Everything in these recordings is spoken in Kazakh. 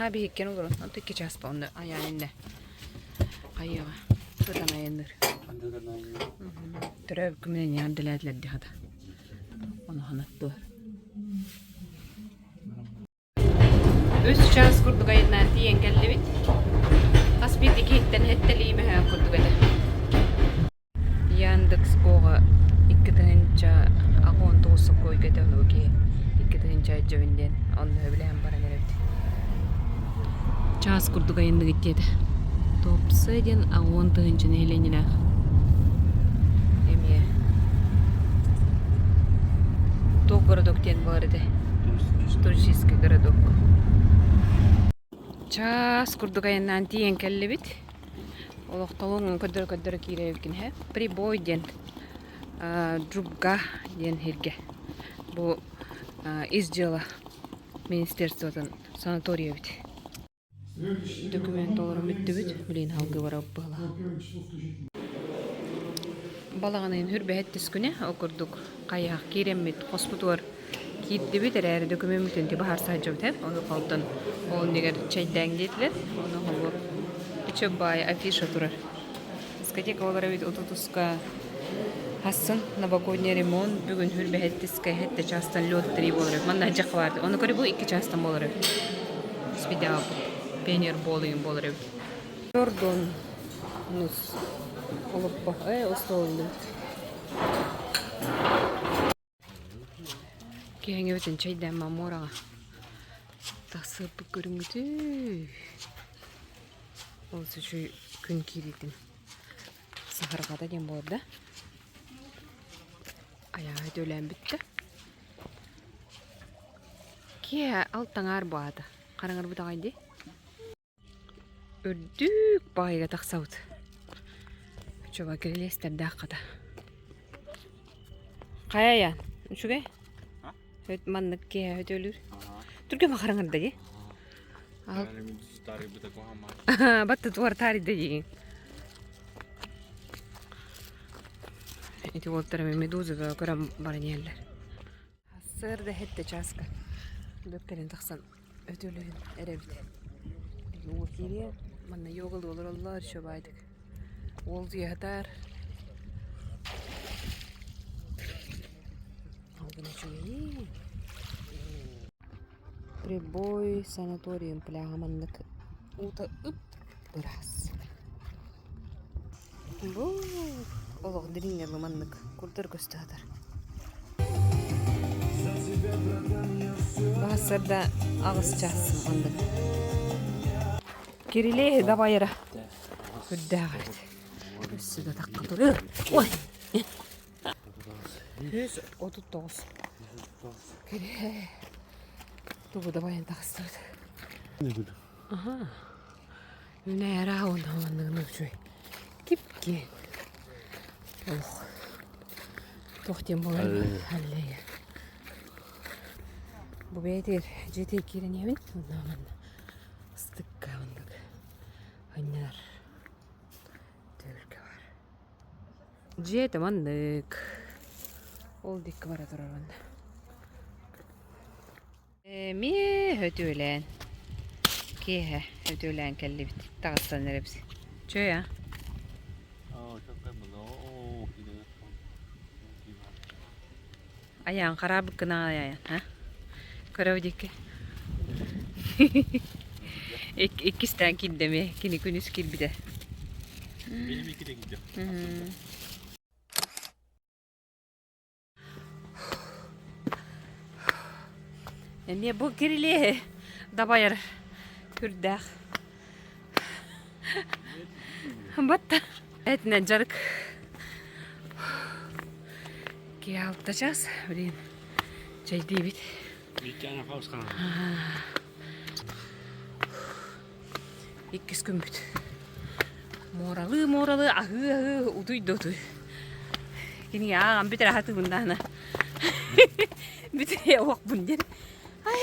ha bir hikken olur. Antı iki çaspa onda ayağında. Kayığa. Tutan ayındır. Türev kümden yandılar diye hada. Onu hanattı. Üst ças kurduk ayından diyen geldi bit. As bir dikitten hetteliğime ha kurduk ayda. Yandık skoğa iki tınca akon toğusu koy getirduk ki. İki tınca cevinden onu öbleyen para nerevdi. Ças kurduk ayında gittiydi. Topsayden akon tınca neylenine. Emiye. Tok городок тен vardı. Туристический городок. Час курдук айынан тиен келли бит. Олоқтолуң көддөр киребикин хэ. Прибой ден Друбга ден хирге. Бу из дела министерствотон санатория бит. Документ олорун бүттү бит. Билин халгы барап бала. Балаганын хүрбэхеттис күнэ окурдук каяак киреммит хоспутуар китти бит эрээри документин ти бахар саджабыт хэ. Ону калтын ол негер чайдаң дейтилер. Ону холу үчө бай афиша турар. Дискотека олар бит отутуска хассын новогодний ремонт бүгүн хүрбэхеттиске хетте частан лёд три болор. Манда жак барды. Ону көрү бу iki частан болор. Спидиал пионер болуйун болор. Ордон нус Олоппа, остолду. Кеңе бүтін чайдан мамораға. Тасып көріңгіті. Ол сөші күн керетін. Сахарғада ден болды. Аяғы өлән бітті. Ке алттаңар бады. Қараңар бұда қайды. Үрдік бағыға тақсауды. Coba kirlester dakada. Kaya şuge? Evet manlık ki ödülür. Türkiye makaranlar da ye. Battı tuvar tarih de ye. İti voltara ve meduza ve karam baranyeller. Hasır da hette çaska. Dökkelin taksan ödülürün erebide. Yoğur kiriye. Manna yoğul olur Allah şobaydık. Oldu yahtar. Algın açıyor. Прибой санаториум плягаманlık. Uta üp biraz. Bu olaq diringerli manlık. Kurtar gösterdir. Bahsırda ağız çatsın manlık. Kirile da bayra. Güddağırdı. Üstü de takka duruyor. Oy! 139. Kire. Tubu da bayan taksırdı. Ne bu? Aha. Ne yara ondan şöyle. Kip ki. Oh. Tohtim boyun. Halleye. Bu bedir. Jete kiren yemin. Ondan Sıkka ondan. Oynar. Jete mandık. Ol dikki bara durar onda. Mi hötülen. Kihe hötülen kelli bit. Tağıstan nerepsi. Çöy ya. Ayağın karabık kına ayağın. Ha? Karav dikki. İkisten kindemi. Kini günüz kil bir de. Benim iki de gidiyor. Ne bu kirli da bayar kürdağ. Batta. Etne carık. Ki altacağız. Bileyim. Çay değil bit. Bir tane kaos kanal. İkis gün bit. Moralı ahı uduydu. Kini ya bir rahatı bundan. Bir yok bundan. Ay.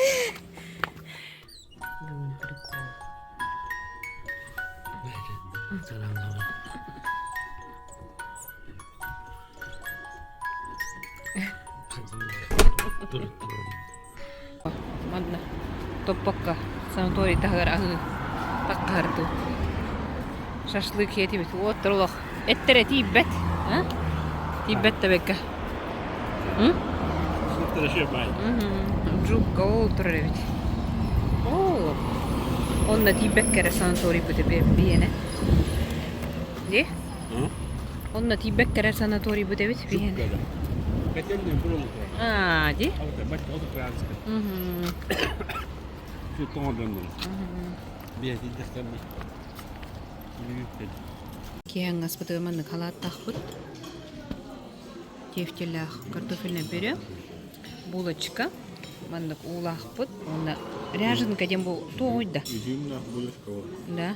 Selamlar. Dur. Madna. топпакка санаторий тахар аны таккарту. Шашлык етибит. Оттырылох. Эттере тиббет. А? Тиббет табекка. Sıfır şey bay. Жукка олтурабит. О. Онна тиббеккере санаторий буде биене. Ди? Онна тиббеккере санаторий буде бит биене. Когда? Хотел не был. А, ди? А вот бать вот украинская. Şu tondan. Bir de dikkat. Кеангас бутыманы халаттахпыт. Тефтелях картофельный пюре. Булочка. Мандык улахпыт. Онда ряженка дем бу тойда. Üzümle buluşka var. Да.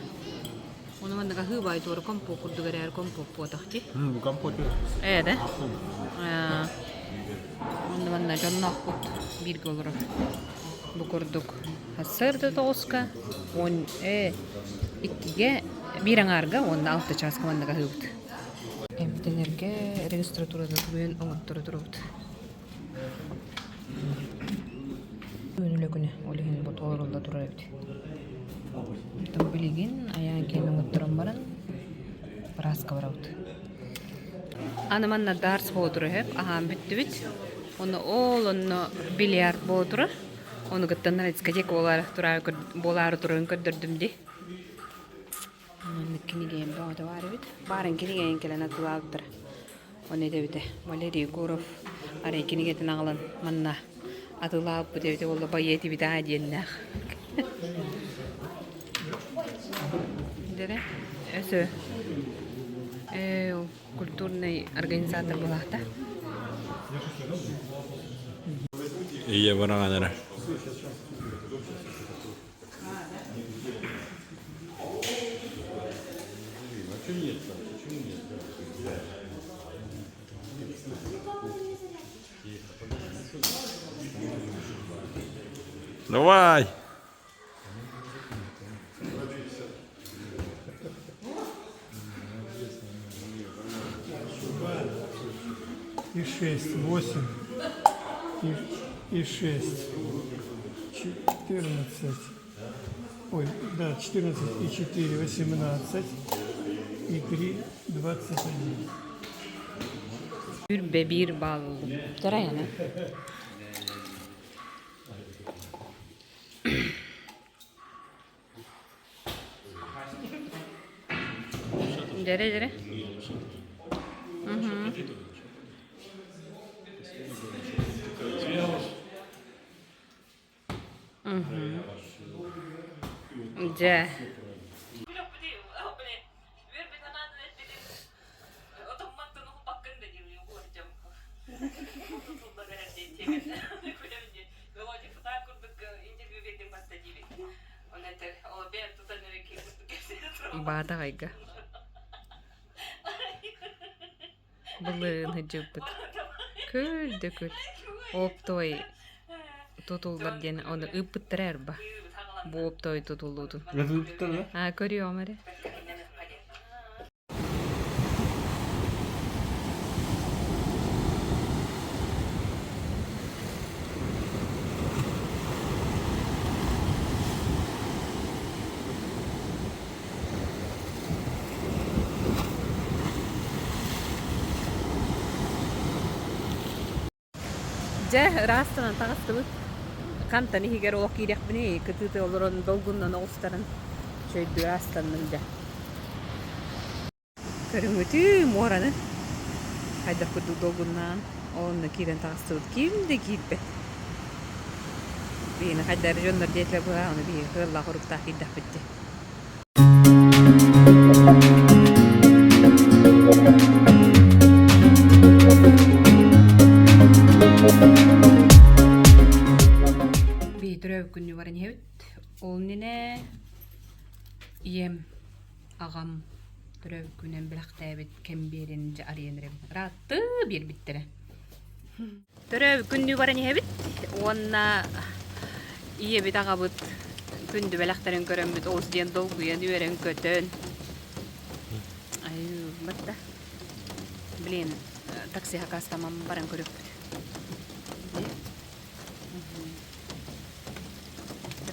Оны мандыка хыбай торы компо курдугаряр компо потахти. Bu kampot. Да? Онда манда жоннахпыт. Бир голора. Бу курдук. Хасырды тоска. Он иккиге бир аңарга онда 6 часка мандыка хыбыт. Эмтенерге регистратурада бүгүн оңоттуру турубут. Өнүлө күнү олеген бу тоорулда турабыт. Там билигин аян кен оңоттурам баран браска барабыт. Аны манна дарс болотуру хеп ахам бүттүбүт. Оны онно бильярд болотуру. Оны гыттан дискотека болары турун көрдүрдүм ди. Кинигейн баада барыбыт. Барын кинигейн келен атылаабыттыр. Оны дебите. Валерий Гуров арай кинигетин ағылан манна атылаабы дебите. Олда байети бите адиеннах. Дере? Өсө. Культурный организатор болақта. İyi bana kadar. Давай. И 6, 8, и 6, 14, ой, да, 14 и 4, 18, и 3, 21. Bir bağlı. Dere yani. Dere. Ja. Баата кайга. Былын жыппыт. Күл. Оптой тутулдар ден оны ыппыттырар ба. Бу оптой тутулуду. Nasıl tutar lan? А, көрüyorum hadi. Rastlanan tağıstımız kantan higer okiryak bini kıtıtı olurun dolgundan oğustarın şöyle rastlanınca körüngütü moranı hayda kudu dolgundan onu kiren tağıstımız kimde gitbe bini hayda rjonlar diyetle bu onu bir hırla horukta hiddah bitti күнү баран хебит. Ол нене ием агам төрөп күнен билактабит кем беринже арыенрем. Ратты бир биттере. Төрөп күнү баран хебит. Онна ие бит агабыт күндү билактарын көрөмбүт. Оз ден долгуя дүйөрөн көтөн. Аю, батта. Блин, такси хакастамам баран көрөп.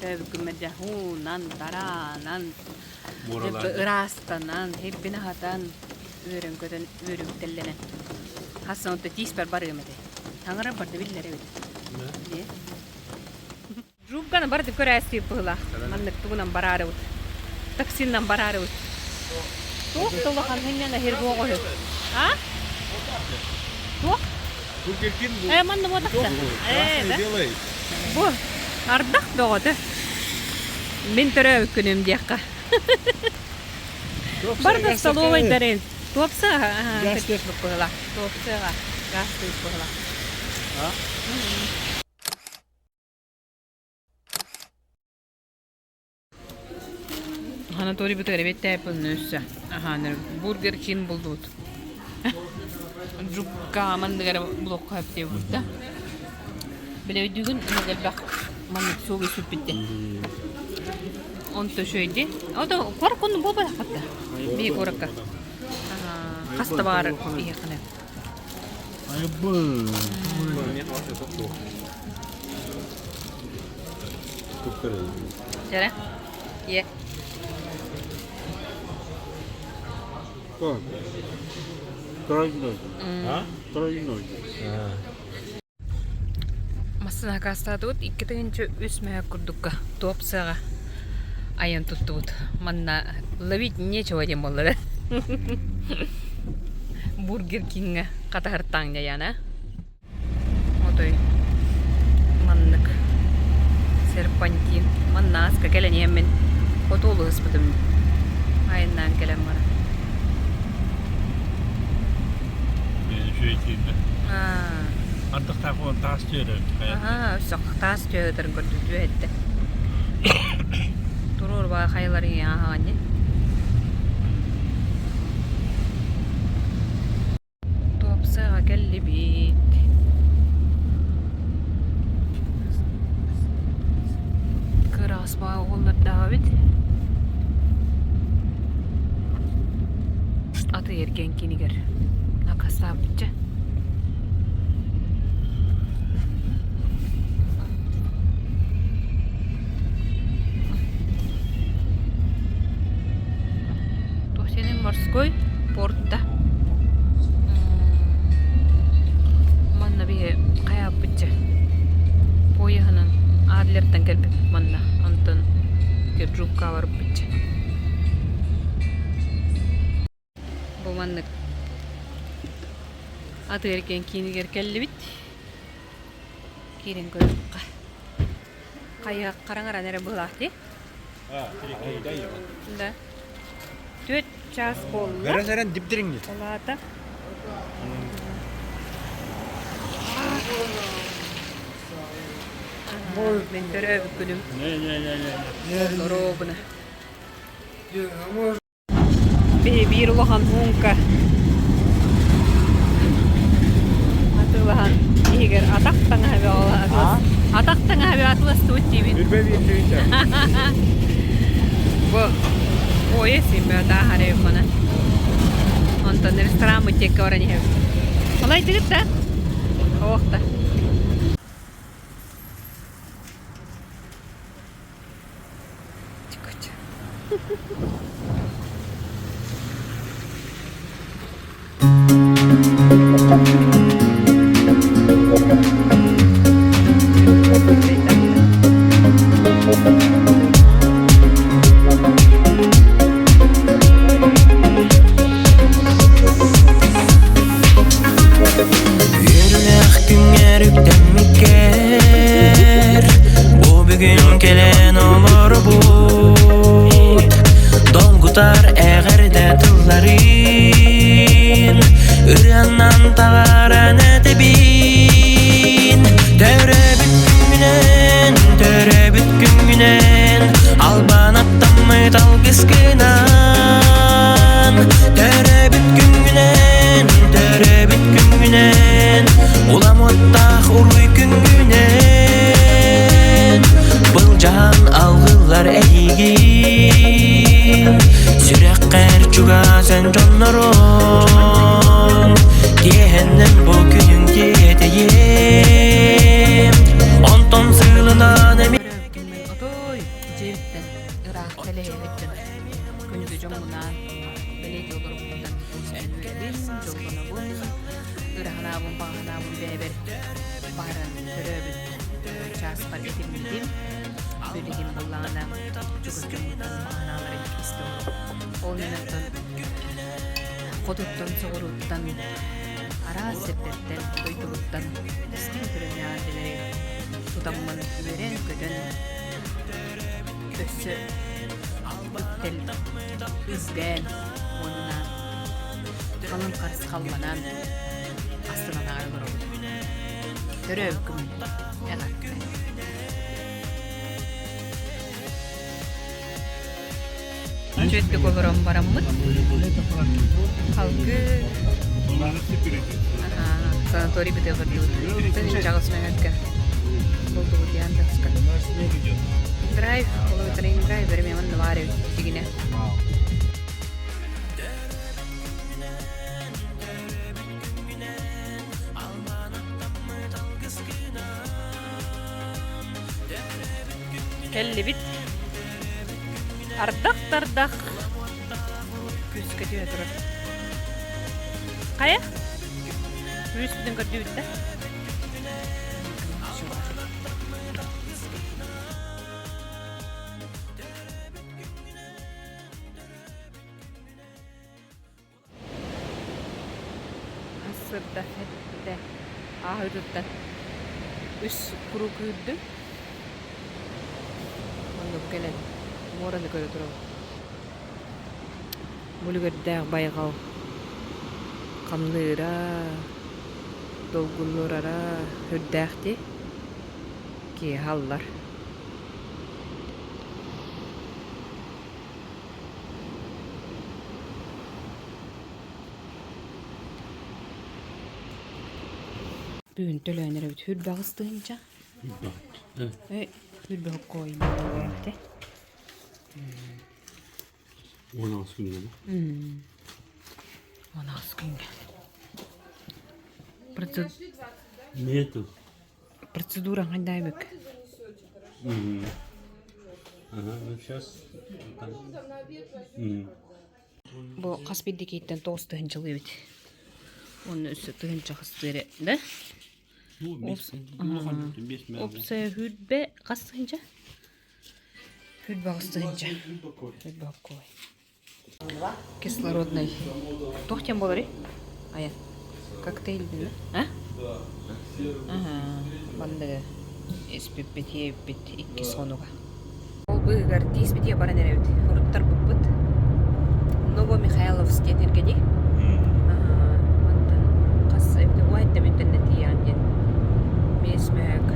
Rövkümede huunan, taranan, Muuralan. rastanan, hirbinahatan, yörönkötön yörüktellenen. Hassan otte tiisper paremate. Hangaran parte villere vidi. Ne? Rubgana parte körästi pıhla. Mannek tugunan bararut. Taksinnan bararut. Tuohtullahan hengänä hirveä kohdus. Ha? Tuo? Manna mua takta. Bu. Ardak doğdu. Min törövkünüm diyakka. Barda stolовой тарель. Tuopsa kıtlık pıhla. Tuopsa gazlık pıhla. Hana tori buteri vettä pönnössä. Hana Burger King buldut. Jukka mandagara blokka hepti mutta. Bile düğün ne bak manık soğuk su bitti. Onto şöyle. O da korkun baba hatta. Bir korka. Hasta var iyi kana. Ay bu. Şere. Ye. Bak. Тройной. А? Тройной. Массана кастаатуут иккитэгинчү үсмэхэ курдукка туопсаага аян туттуут манна лавит нечего дем боллара. Бургер Кинга катахартаң яна. Отой маннык серпантин маннааска келен еммен отолу ыспытым айынан келен бара. Антық тақуын тас жері. Үсақ тас жөдірін көрді жөйетті. Тұрur ба қайларын яғаған не? Туапсаға кәлі бейт. Кыр асмаға қолдардағы бет. Аты ерген кенігер. Накастағы бітчі. Морской портта. Манна бие каяп битче. Пояханан адлерден келбеп манна антон жукка барып битче. Бу маннык аты эркен кийинигер келли бит. Кирин көрүп кая караңара нере булакти. Да. 4 час болду. Берен диптириңди. Салата. Мен көрөп күнүм. Не. Доробуна. Bir ulahan hunka. Atulahan iger ataktanga habe ala. Ataktanga habe atlas tutti bit. Bu. Ой, если бы я дагare бана. Антон ресторан мы тек орани хев. Олай дигит да? Охта. Чикоча. Dongutar eğerde tılların Ürennan tağaran edebin Törebit güngünen Albanattan mı dalgıskınan Törebit güngünen Ulamottaq uruy güngünen Bılcan algılar eğigin Süreqqer çuga sen jonnoron Diyehennen bu günün diyeteyim Onton sığılınan emin Otoy. Alın beraber barın töröbün çaspar edilmedim. Böylegin bullağına çok ökümlükten mağanaları istiyorum. Onlardan koduttan soğuruttan ara sepetten doyduruttan iskin türün yadeleri tutamman veren ködön össü üttel üzgen onunla kalın karısı kalmanan aslına ağırlar oldu. Töröv kümün yalattı. Çötlük olurum baramın. Halkı sanatoriy bir de vardı. Senin çağısına etken. Oldu bu diyen de sıkı. Drive, olu train drive benim yaman var ev digine. Kelli bit. Ardak. Küs kediyor durur. Kaya? Rüstün kediyor da. Asırda hette ahırda üst kuru kürdü. Onu gelen moranı göre durur. Bulgar'da bayğal kamlıra dolgullara hürdähti ki hallar. Bugün tölenere bir hürbä ıstığınca. Evet. Hürbä koyun. 16 gün mü? 16 günge. Niyeti. Процедура қандай бек? Ага, ну сейчас. Бұл қаспетті кейттен 9 жылы бет. Оның үсі тұғынша қыстыры, да? Опция хүлбе қастығынша? Хүлбе қастығынша. Хүлбе қой. Кислородный. Тоқтен болар, ая? Коктейль білі, а? Бандығы еспеппет, еппет, 2 сонуға. Ол бұғығар тиіспетеге баран әрәуді. Ұрыттар бұппыт. Новомихайловский энергеді. Ондан қасы әвді уайттам интернеті яңден. Месмәк.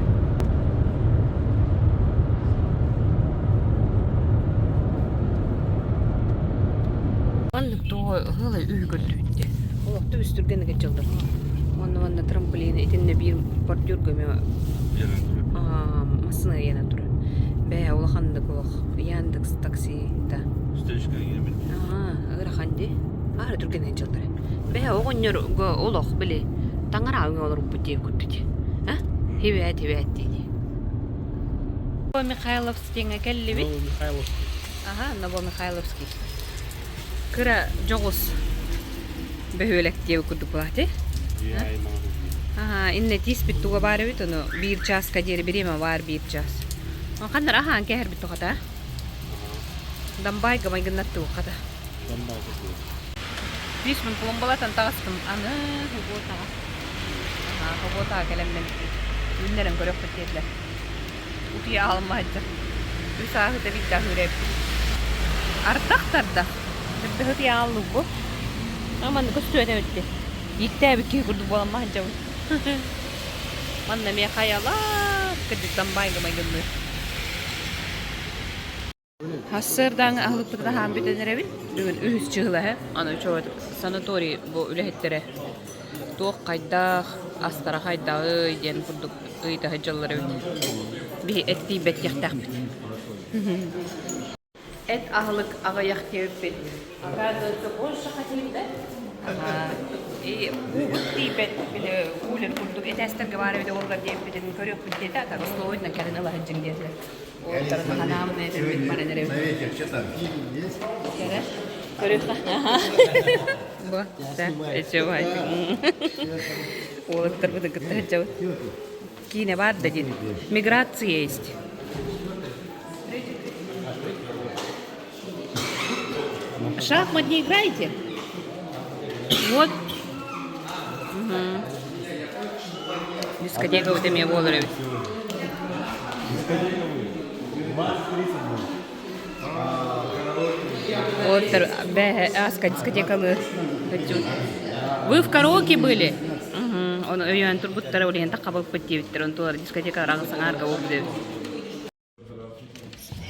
Бандық тоғы ғылай үйгірді. Олақты үстіргені кәтчілдір. Онна трамплин итинне bir bordyur gömü masına yana dur. Be ulaqandık ulaq. Yandex taksi da. Üsteleşken yemin. Iraqandi. Ağrı durgenen çıldır. Be oğunyor ulaq bile. Tangara ağın olur bu diye kurtucu. Ha? Hivet dedi. Новомихайловский'e kelli bit. Михайловский. Aha, Новомихайловский. Kıra joğuz. Behölek diye kurduk bahti. Я и могу. Aha, inne tispit tuga bari bit onu 1 час kaderi birime var 1 час. O kanlar aha keher bit kata. Dambay gamay gannat tu kata. Там багато. Bis mun plombalatan taastım ana hubota. Aha, hubota kelemmen. Ünlerin görüp bittiler. Utuya almaydı. Üsahı da bitti hürep. Artaktarda. Şimdi hıtıya aldı bu. Aman göstü ödemetti. Yitte bir ki kurdu bolamma hacavun. Manna me khayala kıdıktan baygıma gönlü. Hasırdan alıp da ham bitenere bit. Bugün ühüs çıgıla he. Ana çoğu sanatoriy bu ülehetlere. Doğ kayda astara kayda diyen kurduk ıyda hacalları bit. Bir etli bet yaktak bit. Et ahlık ağa yaktı bit. Ağa çok hoş şakatıyım da. Bu tibet bile ulen kurduk etester var bir de orada diye bir de görüyor bir de ta sloyna kendine Allah hacın diyorlar. O tarafta hanım ne der bir para nereye? Görüyor. Бу, да, эчевай. Олыктар бу дыкытта эчевай. Кине бар да дейді. Миграция есть. Шахмат не играете? Вот. Дискотека вот имя Волорева. Вот дискотека. Вы в караоке были? Он уян турбуттар олен тақабылып кетти он туар дискотека рагысаңар га болду.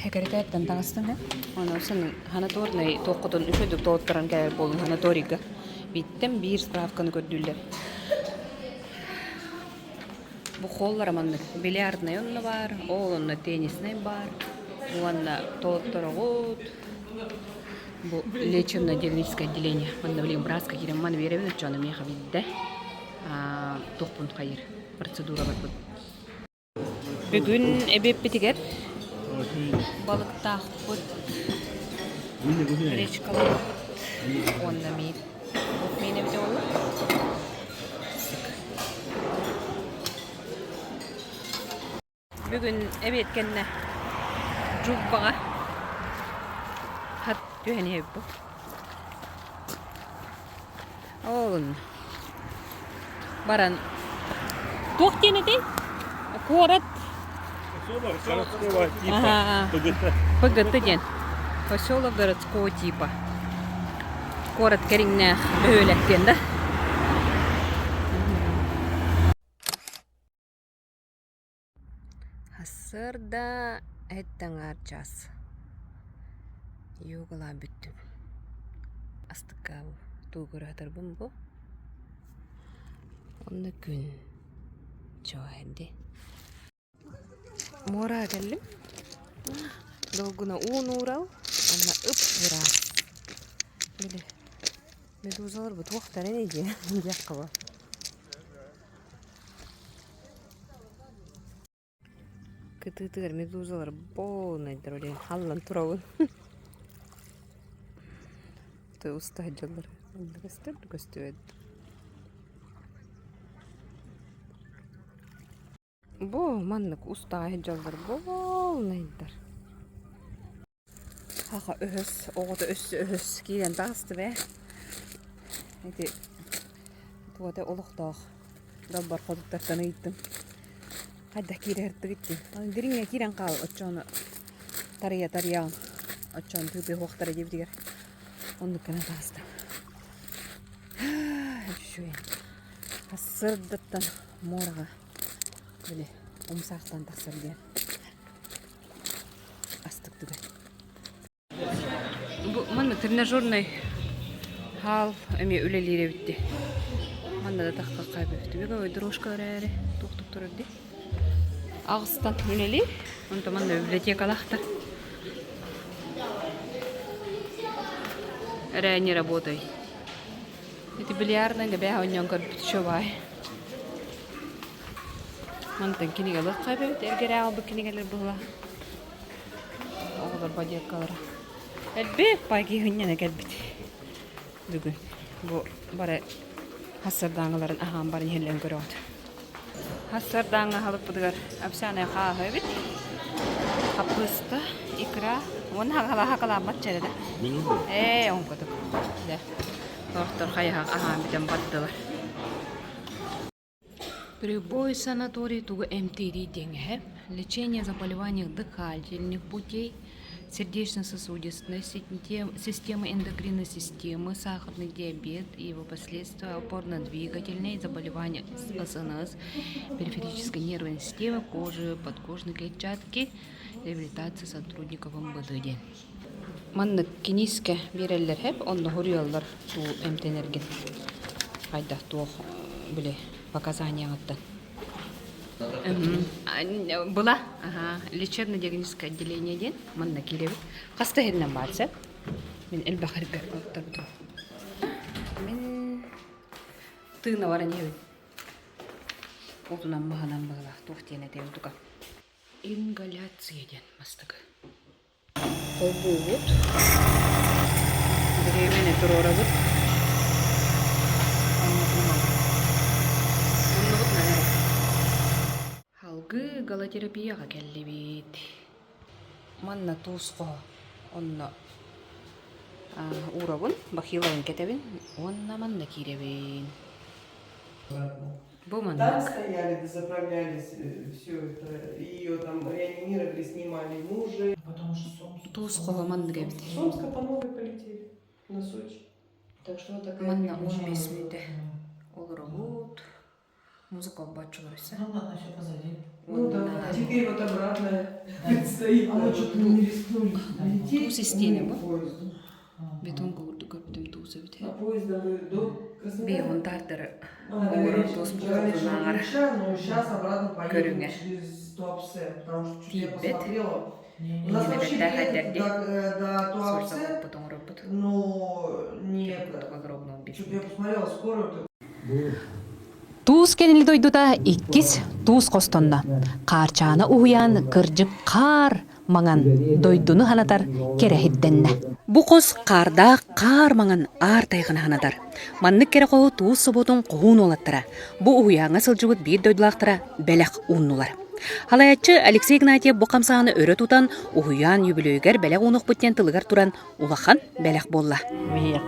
Хекереттен таңыстын, оны сын ханаторный тоққытын үшөдүк тоғыттыран кәлер болын ханаторийга. Биттім бір справканы көрдүлер. Бұл қоллар аманды бильярдный онны бар, олынны теннисный бар, бұланна тоғыттыры ғод. Бұл лечебно-диагностическое отделение. Онны білген бразка керем маны беребін, өтчоны меха бидді. Тоқпын қайыр. Процедура бар бұл. Бүгін әбеп бітігер. Балықтақ бұд. Речкалар. Онна мейд. Бұл мені біде олы. Бүгін әбет кәнне жұббаға. Хат түйәне әбіп бұл. Оғын. Баран. Тоқтені дей? Корат. Городского типа. ПГТ ден. Поселок городского типа. Город кереңне бөлектен, да? Асырда әттің арчас. Йогала бүттім. Астыққа туғыр атыр бұм бұл. Онда күн жоғайды. Мора келдім. Долгuna un урал, онда үп вырас. Білі, медузалар бұт оқтар әнеге, жаққыла. Кытытығыр медузалар болнайдыр олен, халлан тұрауын. Ты устадылар. Көстіп әді. Бұл маннық ұстағы жалдар болнайдар. Хақа өз, оғыты өз кейден тағысты бә. Әйті туғаты олықтағы даббар қодықтардан үйттім. Қайда кейді әртті кеттім. Діріңе кейден қал, өтчоны тария-тарияғын. Өтчоны түбе қоқтары дебдігер. Онды кәне тағысты. Асырдыттан морға. Біле, омсақтан тақсырген. Астық түгі. Мұны тренажерный хал әме өлелері бітті. Мұны да таққа қайбы бітті. Бегі ой дрожкалар әрі тоқтық тұрыр де. Ағыстан өлелі. Мұнда мұны библиотекалақтар. Әрі не работай. Это бильярдный габя оньон көріп шобай. Мантан кинеге лық қайбет, әргері албы кинегелер бұла. Оғылар бадиякалар. Әлбек байки хүннен әкелбет. Бүгін. Бұл бары хасырдаңыларын ағам барын елен көрі оғды. Хасырдаңы қалып бұдығар әпсаны қағы өбет. Қапысты, икра. Оны хақала матчары да. Он көтік. Доктор қайға ағам бітен баттылар. Прибой санаторий туго МТР деньги. Лечение заболеваний дыхательных путей, сердечно-сосудистой системы, эндокринной системы, сахарный диабет и его последствия, опорно-двигательные заболевания СНС, периферической нервной системы, кожи, подкожной клетчатки, реабилитация сотрудников МВД. Манны киниске берелер хеп, онны хурьялар ту МТНерген. Хайда туох биле показания аттан. Была лечебно-диагностическое отделение ден, манна килебит. Хаста хеднен барса. Мен элбахарга оттарду. Мен тыына варан ебит. Отунан бағала тухтиене тем тука. Ингаляция ден мастыгы. Колбу вот. Беремене турора вот. галотерапияга келди бит. Манна тууско онно урабын, бахилабын кетебин, онна манна киребин. Бу Там манна. стояли, заправлялись, все это, ее там реанимировали, снимали мужа. Тууско манна кебит. С Омска по новой полетели на Сочи. Так что вот такая Манна переключка. 15 минуте. Олорогут. Музыка бачыларыса. Ну да, теперь вот обратно предстоит. А мы что-то не рискнули. лететь Туз из стены, к ба? поезду. Бетон курду көптүм туусу бит. А поезда мы до Краснодара. Бейон тартыры. До Город туз Горячего Ильича, но сейчас обратно поедем Көрүңө. через Туапсе, потому что чуть я Тибет. посмотрела. У Ини нас вообще бетте билеты хадерди. до Туапсе, Сорсак потом робот. но нет. Огромного бит. Что-то я посмотрела скорую. Туус кенили дойдута иккис туус костонна. Карчаны уян кыржып кар маңан дойдуну ханатар керехидденне. Бу кос карда кар маңан ар тайгына ханатар. Маннык кере колу туус соботун коун олаттара. Бу уяңа сылжыбыт бир дойдулактара белек уннулар. Халаячы Алексей Игнатьев бу камсааны өрө тутан уян юбилейгер белек унук бүттен тылыгар туран улахан белек болла.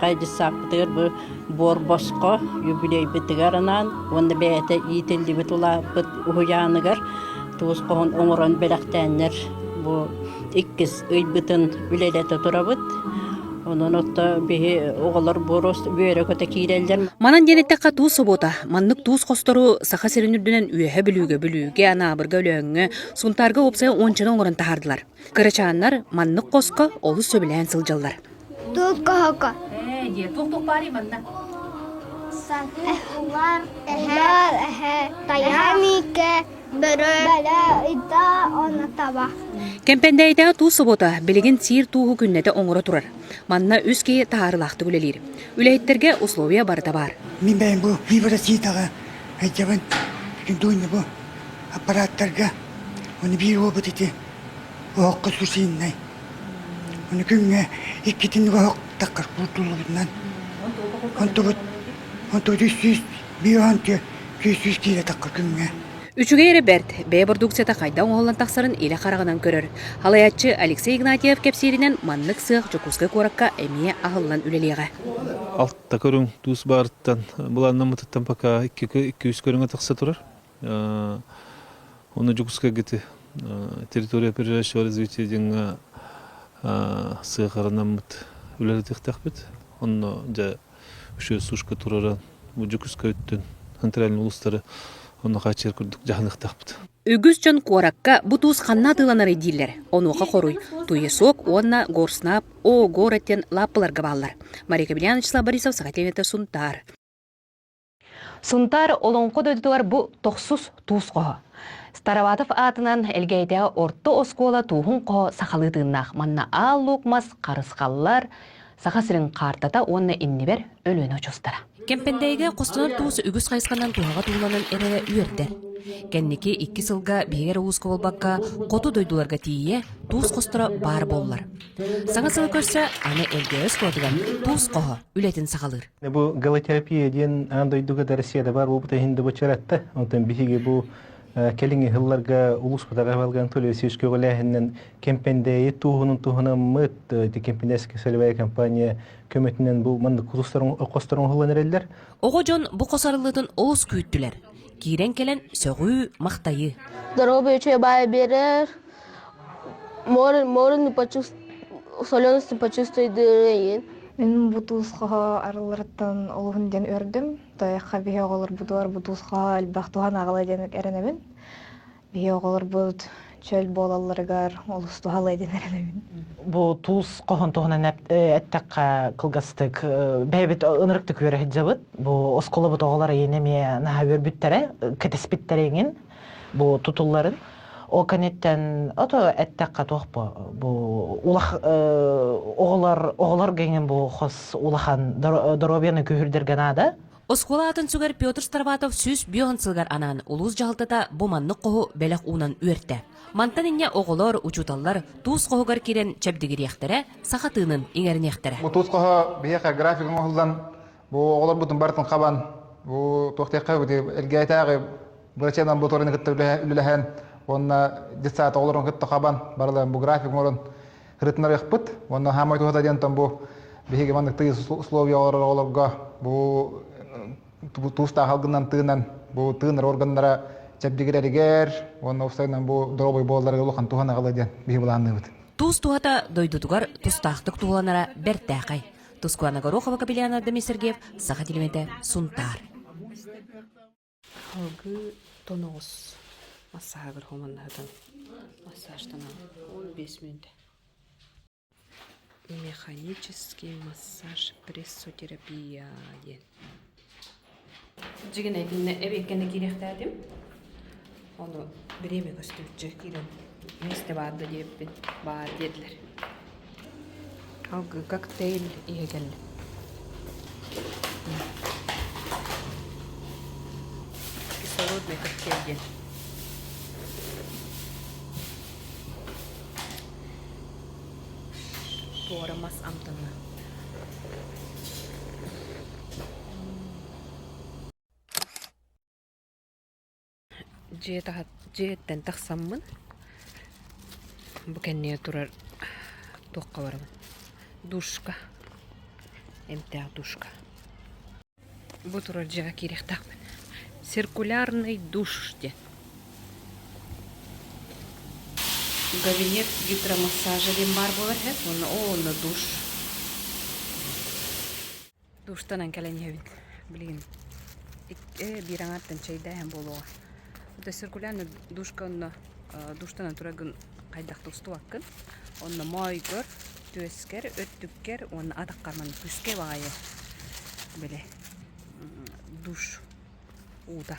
Кайды саптыр бу борбоско юбилей битигарынан онда бете ителди битула бит уяныгар туус кон оңорон белектеннер бу иккис ыйбытын үлелете турабыт. Онон отто бихи оголор борос бүйөрө көтө киирелдер. Манан денеттекка туус собота, маннык туус костору саха серинүрдүнен үйөһө бүлүүгө, анаабырга өлөңгө, сунтарга опсая ончаны оңорон тахардылар. Кырачааннар маннык коско олус сөбүлән сылжаллар. Tulkohko. Туктук бари манна. Ular, tayanike, bela ita ona taba. Кемпендейде туус собота билигин сир тууху күннете оңоро турар. Манна үс ки таарылақты үлелир. Үлейттерге условия барда бар. Мен бәйін бұл виброситаға әйтебін дүндуйны бұл аппараттарға оны бір опыт еті оққа сүрсейіннай. Оны күнге еккетінгі оқ таққар құртылығынан. Онты 100 келе таққар күнге. Үчүгө эреберт, бэй продукцията кайда оңолан тақсарын иле қарағынан көрөр. Халаячы Алексей Игнатьев кепсиринен маннык сыақ жокускай коракка эмие ахыллан үлелеға. Алтта көрүң туус баарыттан буланна мытыттан пока 200 көрүңө такса турар. Оны жокускай гити территория опережающего развития деңга сыақарынан мыт үлелетек такбит. Онно жа үшө сушка тураран бу жокускай өттөн центральный улустары оны качыр күрдүк жахынык такбыт. Үгүс жон коракка бу туус ханна тыланары диллер. Онука коруй. Туесок онна горснап о гореттен лаппыларга баллар. Мария Кабелянычла Борисов Сахатевете Сунтар. Сунтар олонко дөдүлөр бу токсус туус коо. Староватов атынан элгейде орто оскола туухун коо сахалытыннах манна аллукмас карыскаллар сахасырын картата онна иннибер өлөнө чустара. Кемпендейге костонор туус үгүс кайсканан туага тууланын эрере үйөрдер. Кенники 2 сылга бигер ууско болбакка коту дойдуларга тие туус костора бар боллар. Саңа сылы көрсө аны элгеөс kodуган туус коо үлетин сахалыр. Бу галотерапия ден андойдуга да Россияда бар бу тахинде бу чаратта. Онтан биһиге бу келинги хылларга улус бутага балган төлө сүйүскө голэхинен кемпендеи туухунун мыт ди кемпендеске сөлбай компания көмөтүнөн бу мынды кулустарын окосторун хыллан эрелдер. Ого жон бу косарылытын олус күйттүлер. Кирен келен сөгүү мактайы. Здоровье бай берер. Морин не почувствует, соленость не почувствует дырын. Мен бутусқа арылырттан олығын өрдім. Таяққа бейе оғылыр бұдуар бутусқа әлбақтуған ағылай денек әрінемін. Бейе оғылыр бұд чөл болалырғар олыстуғалай ден әрінемін. Бу туус кохон тоғынан әттәққа кылгастык бәйбет ынырыкты көрі хиджабыт. Бу осколы бұт оғылары енеме наға өрбіттері, кәтеспіттереңін бу тутулларын. О канеттен ото әттәққа тоқпы. Бу улах оғылар генген бу хос улахан доробияны көхірдерген ада. Оскола атын сүгер Петр Старватов сүз бүйон сылгар анан улус жағылтата буманны қоғу бәлек унан өртті. Мантан инне оғылар, учуталлар туус қоғығар керен чәбдігір яқтары, сақатының еңерін яқтары. Бу туус қоғы бейеқа графигін оғылдан бу оғылар бұтын бартын қабан, бу тоқтеққа бұты әлгейтағы врачебдан бұторыны күтті үліліген Онна 10 олорун хытта хабан барлан бу график морон хрытнар якпыт. Онна хамай тухата дентон бу биһиге мандык тыйы условиялар олорга бу туста халгынан тыынан бу тыынар органнара чепдигереригер, онна уфсайнан бу дробой болларга улухан тухана кала ден биһи буланыбыт. Туус туата дойдутугар тустаахтык тууланара бертääкай. Тускуана Горохова Капелляна Ардемий Сергеев, Саха Телемете, Сунтар. Халгы тоногус массагыр хоманнардан массажтан 15 минут. Механический массаж, прессотерапия. Жигин айтынна эбеккени кирехтадим. Onu bireme göstereceğim kiren. Neste vardı diye var dediler. Halkı kokteyl iyi geldi. Кислородный коктейль. Туарамас амтана. Жиеттен тақсаммын. Бұл кәнне тұрар тоққа барамын. Душка. Эмтәк душка. Бұл тұрар жаға керек тақпын. Циркулярный душ де. Кабинет гидромассажа дем бар болар хет. Оны душ. Душтанан кәлен ебін. Білген. Bir аңаттан чайда hem болуға. Это циркулярный душка, он душтан турагын кайдак тусту акын. Он майгыр, төскер, өттүккер, он адак карман күске байы. Беле. Душ уда.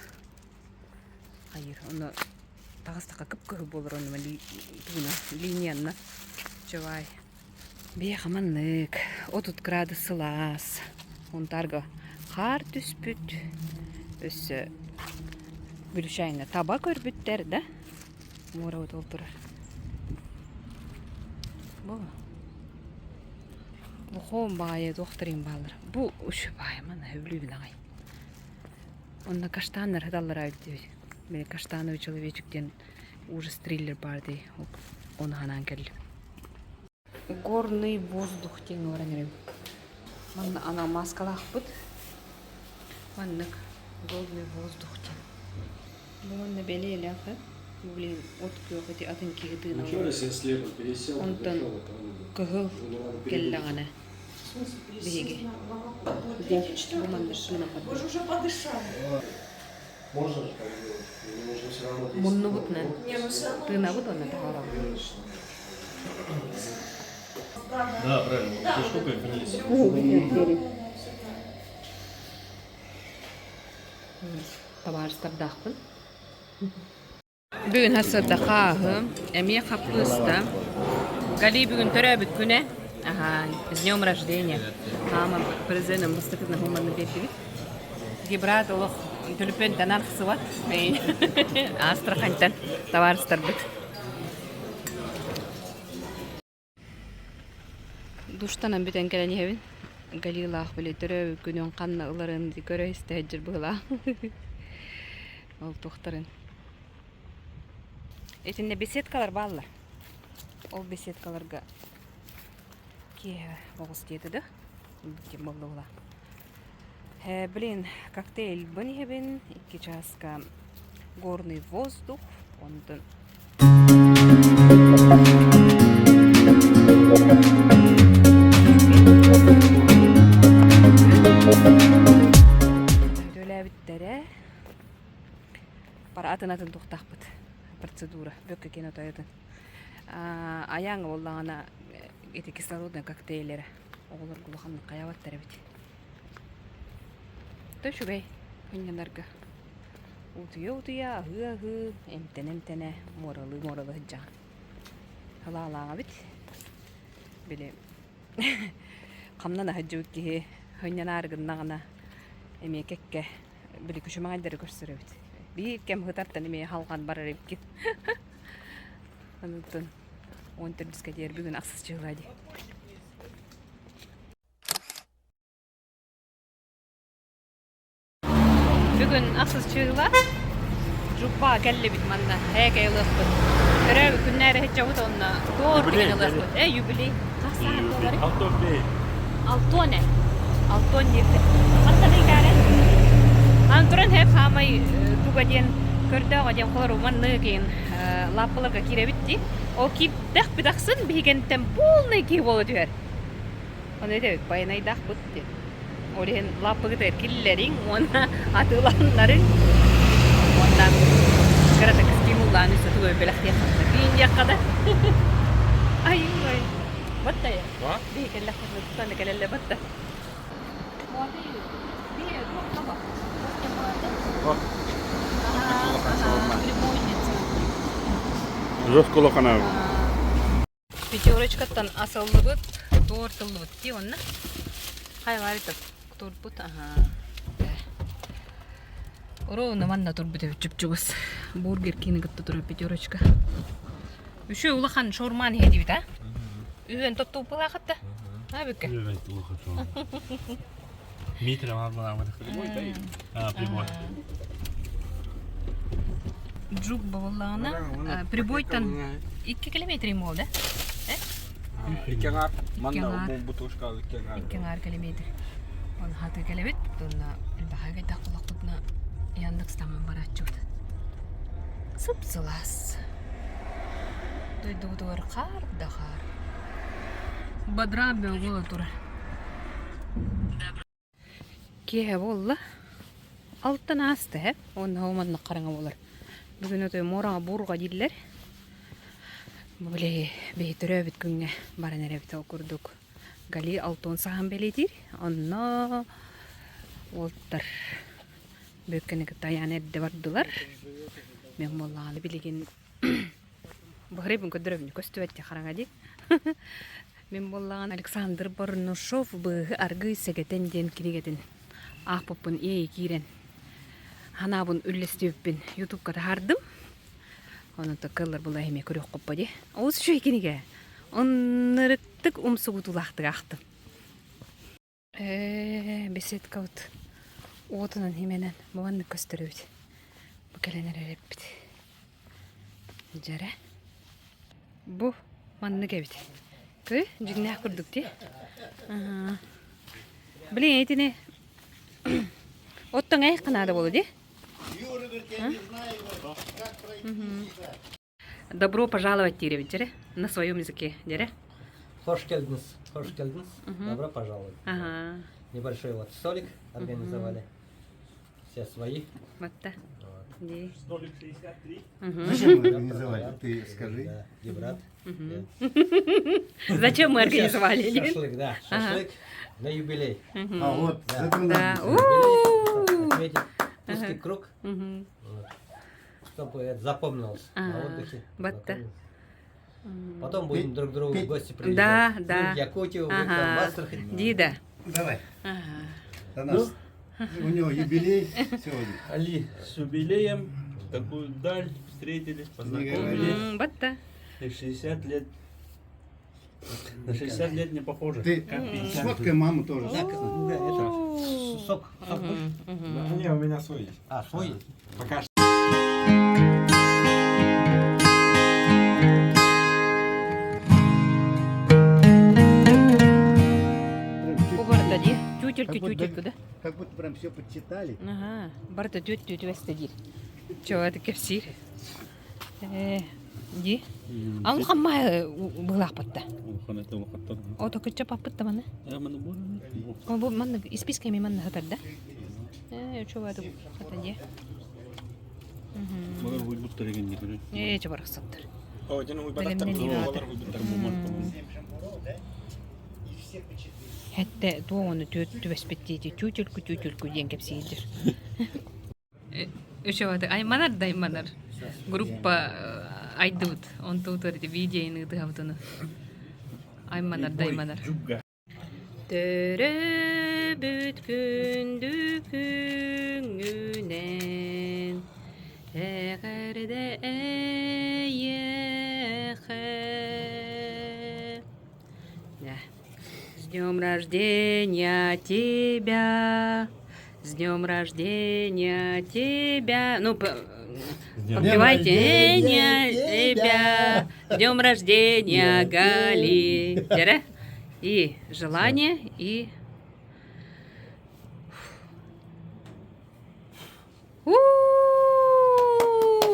Хайыр, он тагыстакка кып-кып болор, он линияны чывай. Бейхаманнык, 30 градус лас. Он тарга қар түспүт. Өсі бүлшайына таба көрбіттер, да? Мора өт олтырар. Бұл. Бұл қоғын бағайы доқтырын балыр. Бұл үші бағай, мана өблюбін ағай. Онна каштаныр хыдалыр әйді. Мен каштановый человечектен ужас триллер барды. Оны ханан келді. Горный воздух тен оранырым. Мана ана маскалақ бұд. Маннык горный воздух тен. Бұғанна бәлі әлі блин, от күйеқеті атын кегедіна. Онтан күгіл келі ғана. Беге. Бұманды шына қадыр. Уже подышал. Можно же так делать? Или нужно все равно... Мұнны бұтна. Тына бұт оны тағалам. Да, правильно. Эта штука вниз. Табарыстардақпын. Бүгін хасырда қағы, әме қапқыста. Гали бүгін төрәбіт күні. С днем рождения. Мама президентом мұстықызна хуманны берді. Гибрат олық түліпен танар қысы бат. Астрахантан табарыстарды. Душтанан бүтен кәләне хәбін. Галилах біле түрәбіт күнін қанна ұларын көрі істәйдір бұғыла. Ол тоқтарын. Этинде беседкалар баллар. Ол беседкаларга кие оғыз деді да. Бүткен болды ола. Блин, коктейль бұны хебен. 2 часка горный воздух. Ондан дөйләбіттері пара атын тоқтақ бұд процедура бөкке кен отайдың аяңы олағана еті кислородный коктейлері оғылыр құлықанның қаяваттары біт төшігай күнгендарға ұтыя ағы әмтені моралы жағын қалағалаға біт біле қамнан әхәджі өкке хүннен арғыннағына әме кәкке білі күші мағайдары көрсірі біт bir kem hıtartan ime halgan barar epkin. Anıtın 14'e diğer bugün aksız çıgıladı. Bugün aksız çıgıla. жупа келли бит манна хэгэ ылыхпыт. Өрөбү күннәре хечабыт онна тоор деген ылыхпыт. Юбилей. Касаат болары? Алтоне. Алтон дирде. Каттаны кәрі. Антуран хеп хамай тугаден көрдөг адем колору манны кейін лаппыларга киребитти. О кип дах бидахсын бигентен полный ки болот бер. Оны дебек байнай дах бутти. Орен лаппыгы киллерин, оны атыланларын. Ondan karata kıskimullan üstü tuğu belahtiya kaldı. Bin yakada. Ay ay. Batta ya. Bir kelle kelle tutan kelle batta. Жёстколо канал. Пятерочкаттан асыллыбыт, тортыллыбыт ди онна. Хайваритып турбут. Ага. Ровно манна турбут чүп-чүбүс. Бургер кинигитте тура пятерочка. Үшө улахан шорман хеди бит, а? Үйөн тотту пылахатта. А бекке. Үйөн улахан шорман. Митра мамалама прямой тай. Прямой. Жук баваллана прибойтан 2 километр болду, э? 2 ар, манна бутушка 2 ар километр. Он хаты келебит, тонна бахага такулакутна Яндекстан барачут. Сыпсылас. Дойдудур кар дахар. Бадрабе гола тура. Кие болла. Алтын асты, он хоманны караңа болар. Бүгүн өтө морага бурга диллер. Буле бейтөрөбүт күнгө баран эребит окурдук. Гали алтын сахан белетир. Онно олтар бөккенеге таян эрде бардылар. Мен молланы билеген бахребин көдөрөбүн көстүбөттө караңа ди. Мен боллаган Александр Борнушов бы аргы сегетен ден киригетин. Ахпопун эй кирен. Ханабын үллестүппин YouTube-ка тахардым. Оны токкалар була эме көрөк коппа ди. Оз шо экениге. Оннырыктык умсугутулактык актым. Беседка вот. Отунан хименен бованны көстөрөбүт. Бу келенер эреппит. Жара. Бу манны кебит. Кы жигне курдук ди. Блин, этине. Оттон айканада болду ди. Добро пожаловать, Тиревичере, на своем языке, Дере. Хош келдинс. Добро пожаловать. Ага. Небольшой вот столик организовали. Все свои. Вот так. Столик 63. Зачем мы организовали? Ты скажи. Да, Гибрат. Зачем мы организовали? Шашлык, да. Шашлык на юбилей. А вот, да. Отметить узкий круг. Чтобы это запомнилось на отдыхе. Потом будем друг другу в гости приезжать. Да. В Якутию, в Астрахань. Дида. Давай. У него юбилей сегодня. Али, с юбилеем, такую даль встретились, познакомились. Батта. 60 лет. На 60 лет не похоже. Ты сфоткай маму тоже. Да, это сок. Не, у меня свой есть. А, свой есть? Пока что. Тютельку, да? Как будто прям все подчитали. Ага, барда тють вестеди. Чого таке всі? Ди? А он хамма булапатта. О, то кыча папатта мана. Он бу мана исписками мана хатарда. Чого это хатади? Мага будет буттареген дилер. Чого рахсаттар. О, тяну вы подактар, балар буттар бумар. Хәтта туоны төбәспеттети тютельку деңкеп сиидер. Өшөваты айманар. Группа айдыбыт. Он туутарди видеоны дыгабытыны. Айманар. Төрөбүт күндү күңүнен эгерде эйехе. С днем рождения тебя, с днем рождения тебя. Ну, Подпевайте тебя, с днем рождения, Гали. Дера? И желание, и... У-у-у,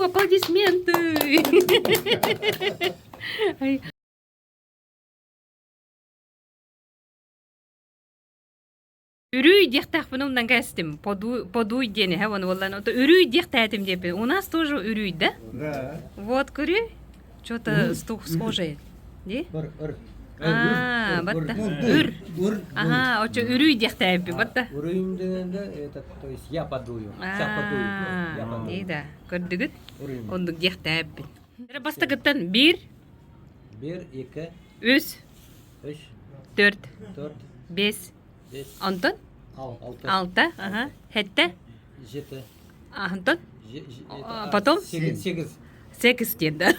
аплодисменты! Үрүй дехтах bundan кастим, подуй дени, ха, вон воллан. Үрүй дехтатим деп. У нас тоже үрүй, да? Да. Вот курю. Что-то схожее. Не? Батта. Үр. Ага, очо үрүй дехтайпи, батта. Уровень это, то есть я подую. Сейчас подую. Я подую. И да. Көрдүгүт. Ондук дехтайпи. Бастагыттан 1 1, 2, 3 3, 4 4, 5 5, Антон? 6, 6, ага. Хетте? 7, Антон? Потом? 8, 8 ден, да?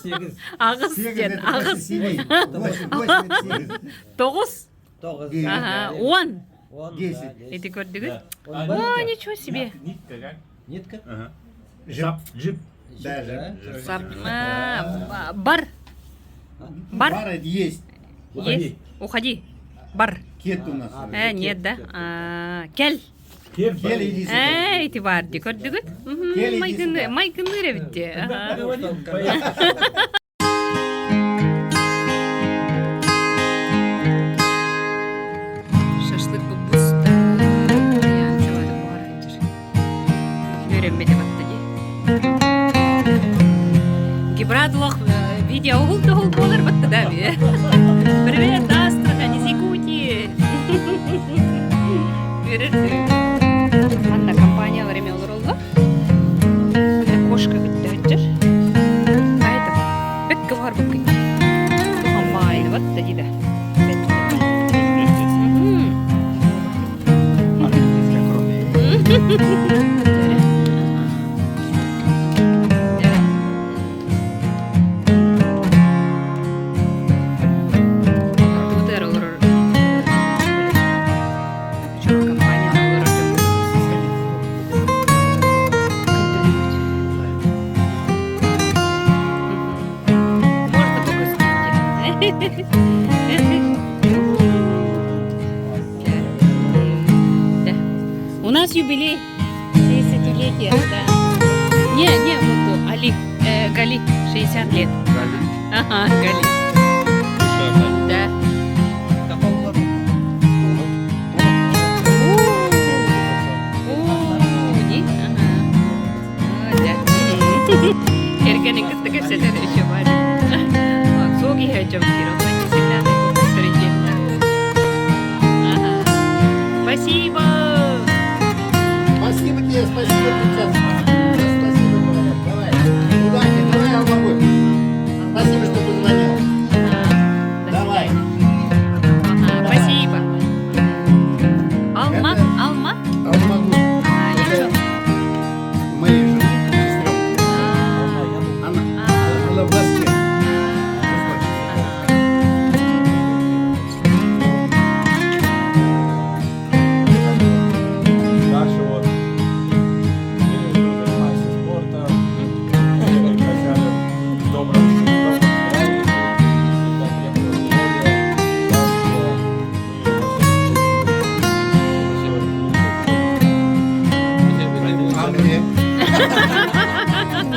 8, Ағыз ден, ағыз. 9? 9, Ага, 10. 10. Эти көрдүгүт? О, ничего себе. Нитка? Ага. Джип. Даже. Сап. Бар. Бар. Бар есть. Есть. Уходи. Бар. Кет у нас. Нет, да? Кел. Кел иди сюда. Эти барды көрдүгүт? Майкыныр битте. Шашлык бубуста. Я чувствую барачер. Görünmedi battı. Гибрадлох видео улду болар батты да. Привет, Астрахань, из Якутии. Анда компаниялар эме олор олду. Кошка битти өттүр. Айтып, бекке бар бекке. Туханбайды батты диде. У нас юбилей 60-летия, да. Не, вот Али, Гали, 60 лет. Ага, Гали. Да. Эргенин кытты көрсөтөр еще бар. Соги хэджом киро, всегда Спасибо. Спасибо тебе, спасибо, принцесса. Спасибо, давай. Удачи, давай, Алмагуль. Спасибо, что позвонил. Давай. Спасибо. Алма? Алмагуль. Моей жены, сестренки. Она в Москве. Дальше вот. Занимайся спортом. Доброго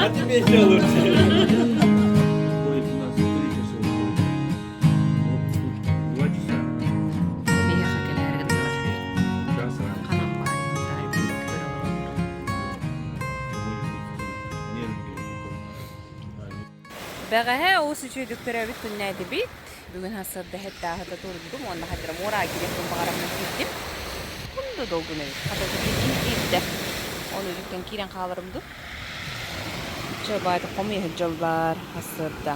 А тебе еще лучше. Будет у нас 3 часа. 2 часа. Час Бәғәһә осы чөйдіктері бит күннәді бит. Бүгін хасырды хетті ағыда тұрдым. Онда қадырым ора керектің бағарамын кеттім. Күнді долгын өйт. Қадырды кетті. Оны үдіктен кейрен қалырымды. Чөбайды қомы жылдар хасырда.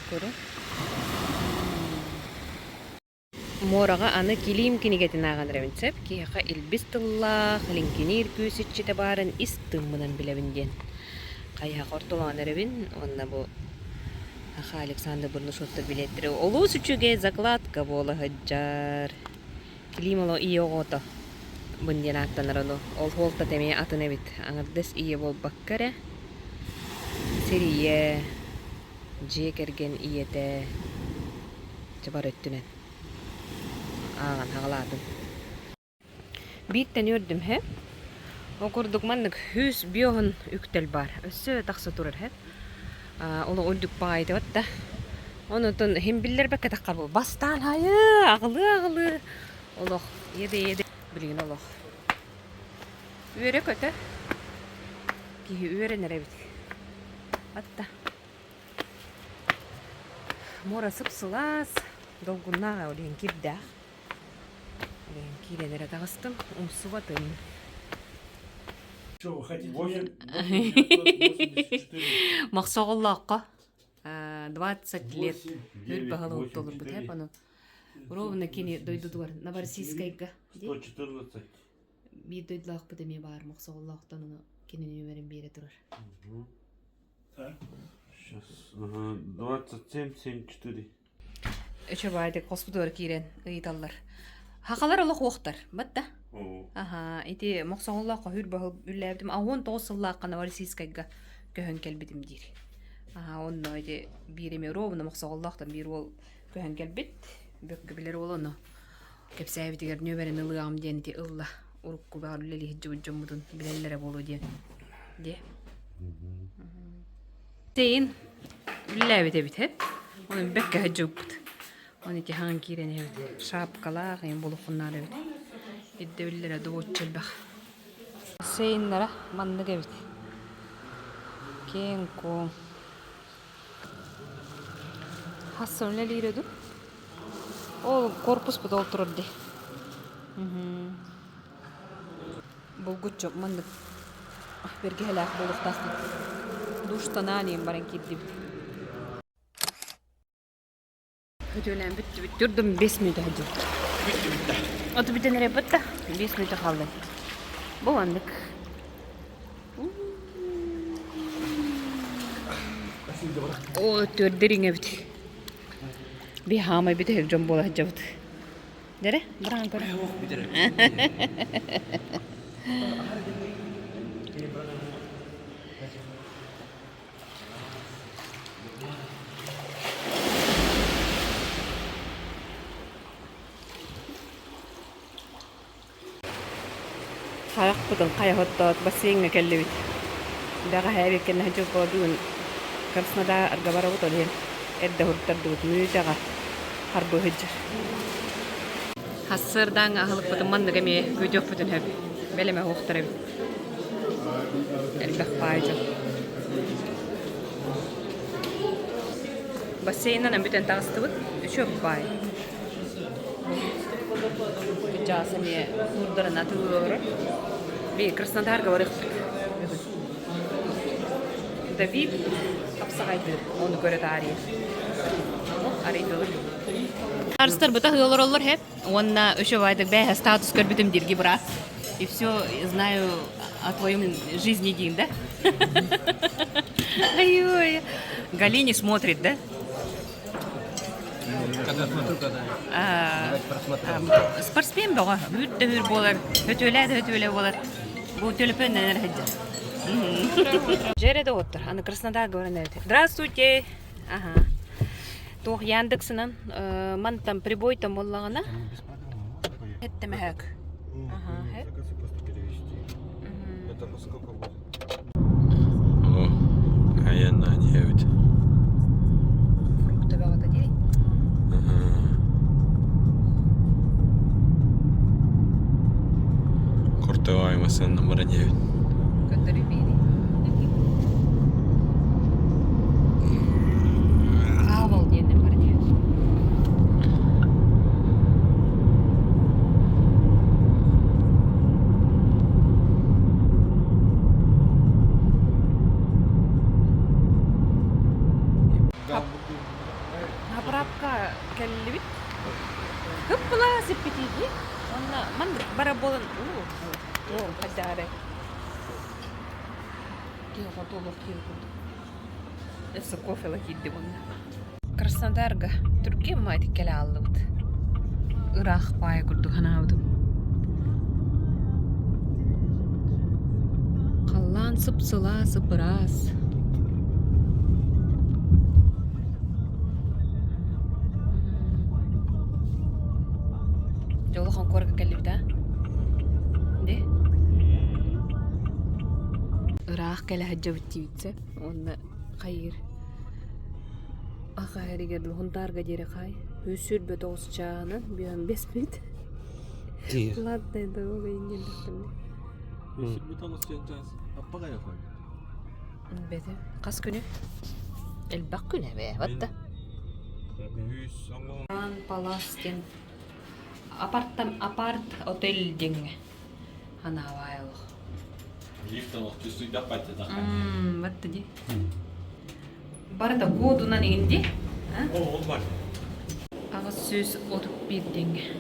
Көрі? Мораға аны келейм кенегетін аған рәвінсеп, кейіға илбіс тылла, қылынкенер көсетчеті барын истымынан білебінден. Қаяқ ортылаған рәвін, онна бұл Аха Александр Бурнушоттыр билеттері. Олу сүчуге закладка болы ғыджар. Климало и оғыты. Bundan attanlar onu. Ol holta demeye atın evet. Anırdes iyi bol bakkara. Seriye. Cekergen iyete. Çabar öttünen. Ağan hağladım. Bitten yördüm he. Okurduk manlık hüs biyohun üktel bar. Össü taqsa durur he. Onu olduk bağıydı hatta. Onutun hem biller bekka taqqar bu. Bastan hayı ağlı. Allah yedi. Bilgin Allah. Üere kötü. Ki üere nere bit. Hatta. Mora sıpsılas. Dolgunna olen kibda. Olen kirenere tağыстым. Умсуватым. Что, вы хотите? 984. Мақсоғыллаққа 20 лет үр бағалы доллар бұд хеп аны. Ровно кені дойдудуар. Новороссийскайға. 114. Bir döydülaq bu demeye var. Maqsağıllaqtan onu kені nömerin beri durur. Сейчас. Ага, 2774. Üçe baydı hospital kiren ıyıtallar. Haqalar olaq oqtar. Batta. Aha, iti maqsağıllaqqa hür bahıl ülləbdim. Ahon toğsıllaqqa Novorossiyskayga köhön kelbidim dir. Aha, onunla iti birime rovna maqsağıllaqtan bir ol köhön kelbit. Bökkü bilir ol onu. Kepsayvitigar nömerin ılığam diyen iti ıllah. Urukku bağır leli hicci uccumudun bilellere bolu diyen. De. Deyin ülləbite bit hep. Onun bekka hicci ubbut. Onun iti han kiren evet. Şapkalaq en buluqunlar evet. İdde ülere doğutçul baq. Seyinlere mandık evet. Kenko. Hasson leli iredu. O korpus bu da otururdu. Bulgut çok mandık. Berge helak buluq taqtı. Duştan aniyim baran kiddib. Hötölen bitti. Durdum 5 minut hadi. Otu biten nereye bitti? 5 minut kaldı. Bu andık. O törderinge bitti. Bir hamay bitti her jombola hacavut. Dere? Bırak kara. Kayak putun kayak hotot basing kelli bit. Daga habi ken haju podun. Karsna da argabara butol hen. Edda hurtar dut müjaga. Harbo hijr. Hasırdan ahılık putun mandıga me video putun hep. Beleme hoqtara bit. Elbaq payjo. Basingdan ambiten tağıstı bit. Üçöp pay. Jasamiye hurdara natılıyor. Bir Krasnodarga var. David kapsaydı. Onu göre tarihi. Araydı. Арстар быта хыллар hep. Онна еще вайдак бэха статус көрбүтүм дирги брат. И все знаю о твоем жизни дин, да? Ой, Галине смотрит, да? Когда смотрю, когда Спортсмен бага. Бүт дәвер болар. Hötөле болар. Бу телефоннан әрхәдә. Жереде отыр. Аны Краснодар говорит. Здравствуйте. Ага. Тох Яндексынан мантам прибой там боллагана. Это мехак. Ага, хеп. Это по сколько будет? О, а я на 9. Фрукты багата дей. Кортовай масан номер 9. Который бери. Обалденный парень. Хапрапка келлибит. Хыппла сеппетиди. Онна ман бара болон. О, хажаре. Кио хотоло кио. Эсэ кофе лакидди бунна. Краснодарга Түркия майты келе аллыбыт. Ирак бай курдук ханаабытым. Улахан сыпсыла сыпырас. Улахан корга келіп да? Де? Ырақ келі хаджа бітті бітсе. Онда қайыр. Ағайыр егерді ғынтарға дері қай. Өсір бөт оғыз чағынан бүйен 5 минут. Ладно, это оға енген дұқтымды. Өсір бөт оғыз чағынан аппаға яқай. Бәді, қас күні? Әлбақ күні бә, ватта. Паластен. Апарт отель денге. Ана авайлық. Лифтан оқты суйда пәтті да. Ватта де. Барда кодунан енді? Ол бар. Ағыз сөз отып бір денге.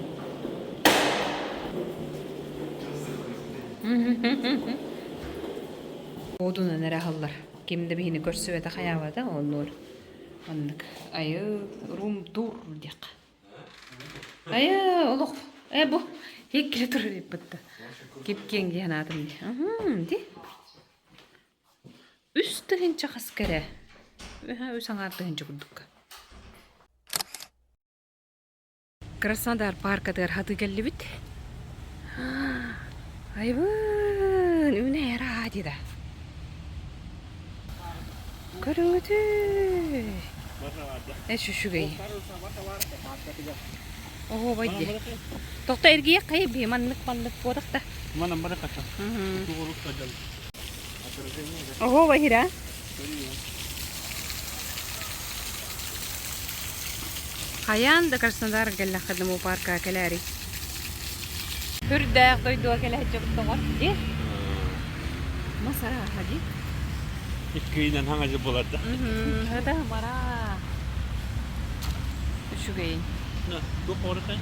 Кодунан әрі қалдар. Кемді бейіні көрсі өті қаябады, оныр. Аннык айы рум тур дек. Айы олық. Бұ еккілі тұр деп бұтты. Кепкен дейін атым де. Үстігін чақас кәрі. Өсің артығын жүгілдік. Краснодар паркадығар хаты кәлі біт. Айбын, үні әрі адида. Көріңіті. Шүшігей. Ого, байде. Тоқта әргейе қайып бей, маннық бодықта. Манам бары қаша. Ого, байыра. Қаян да Краснодар кәлі қадымы парка кәләрі. Хүрдәқ дойдуа кәлі әджі бар. Де? Масара хади. İkkiyden hangacı bulardı? Hada mara. Şugay. Ne? Bu korku.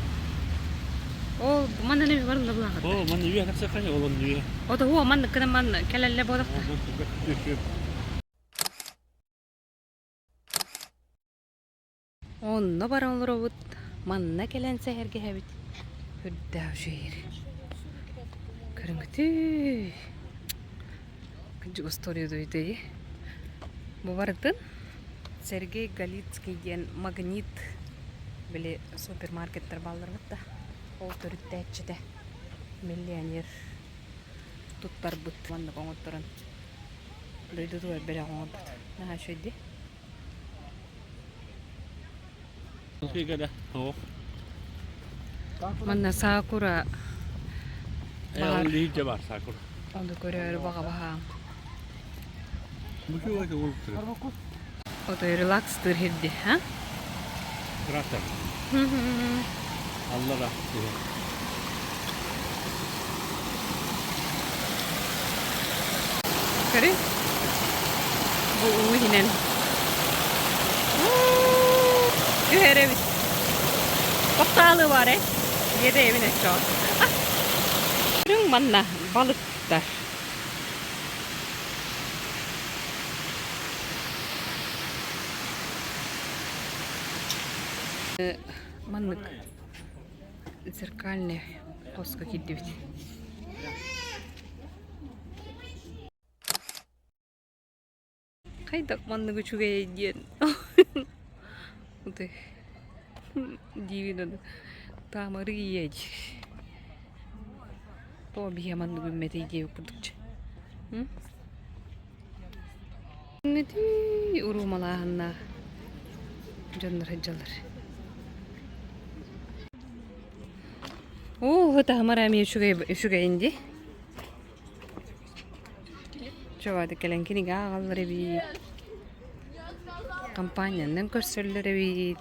O mana ne var mı bulan? O mana üye kaçsa kaç olan üye. O da o man kadar man kelelle bodak. On ne baran robot man ne kelen seherge habit. Hüdda şehir. Kırıngtı. Küçük story duydu. Bu vardı. Sergey Галицкий деген магнит біле супермаркеттер балдар бітті. Ол түрітті әтчіде. Миллионер тұттар бұт. Ванды қоңыт тұрын. Дойды дуар бәрі қоңыт бұт. Наға шөйді. Манна сакура. Ол лейде бар сакура. Онды көрер баға. Bu şu var ki olur. O da relaxtır hedi, ha? Rahat. Allah rahat. Kare? Bu uyinen. Göre bit. Koptalı var Yedi evine çok. Rung manna balıklar. Маннык зеркальный поска киддибит. Кайдак маннык үчүгө ийден. Уты. Дивиден. Тамыры ийди. По бия маннык үммети ийди курдукчу. Үммети урумалаанна. Жандар хаджалар. О, это хамарами ушугай инди. Чувады келенкини гагалары бит. Компанияның көрсөллөрү бит.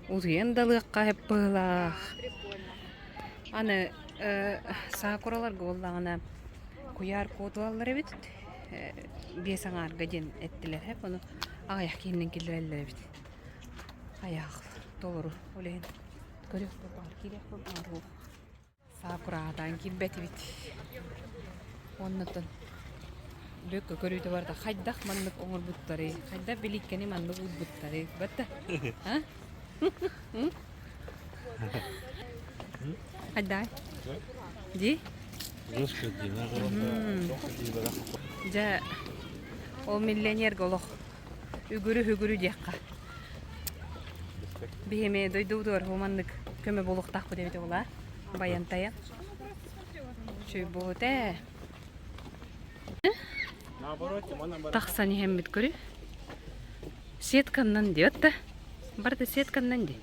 Узген далыкка хеп былах. Аны сакуралар голлагана куяр кодалары бит. Бесаңар гаден эттилер хеп аны аяк кийимден келдирелер бит. Аяк толору олен. Көрөк бар, кирек бар. Сакурадан килбети бит. Оннотон дөккө көрүүтө барда хайдак мандык оңор буттары. Хайда биликкени мандык буттары. Батта. А? Хайда. Ди? Жа ол миллионер голох. Үгүрү дияққа. Бихеме дойдудор хуманнык көмө болуктак бу дебет ола. Баянтая. Чөй боте. Тахсани хеммит көрү. Сетканнан диет да. Барды сетканнан ди.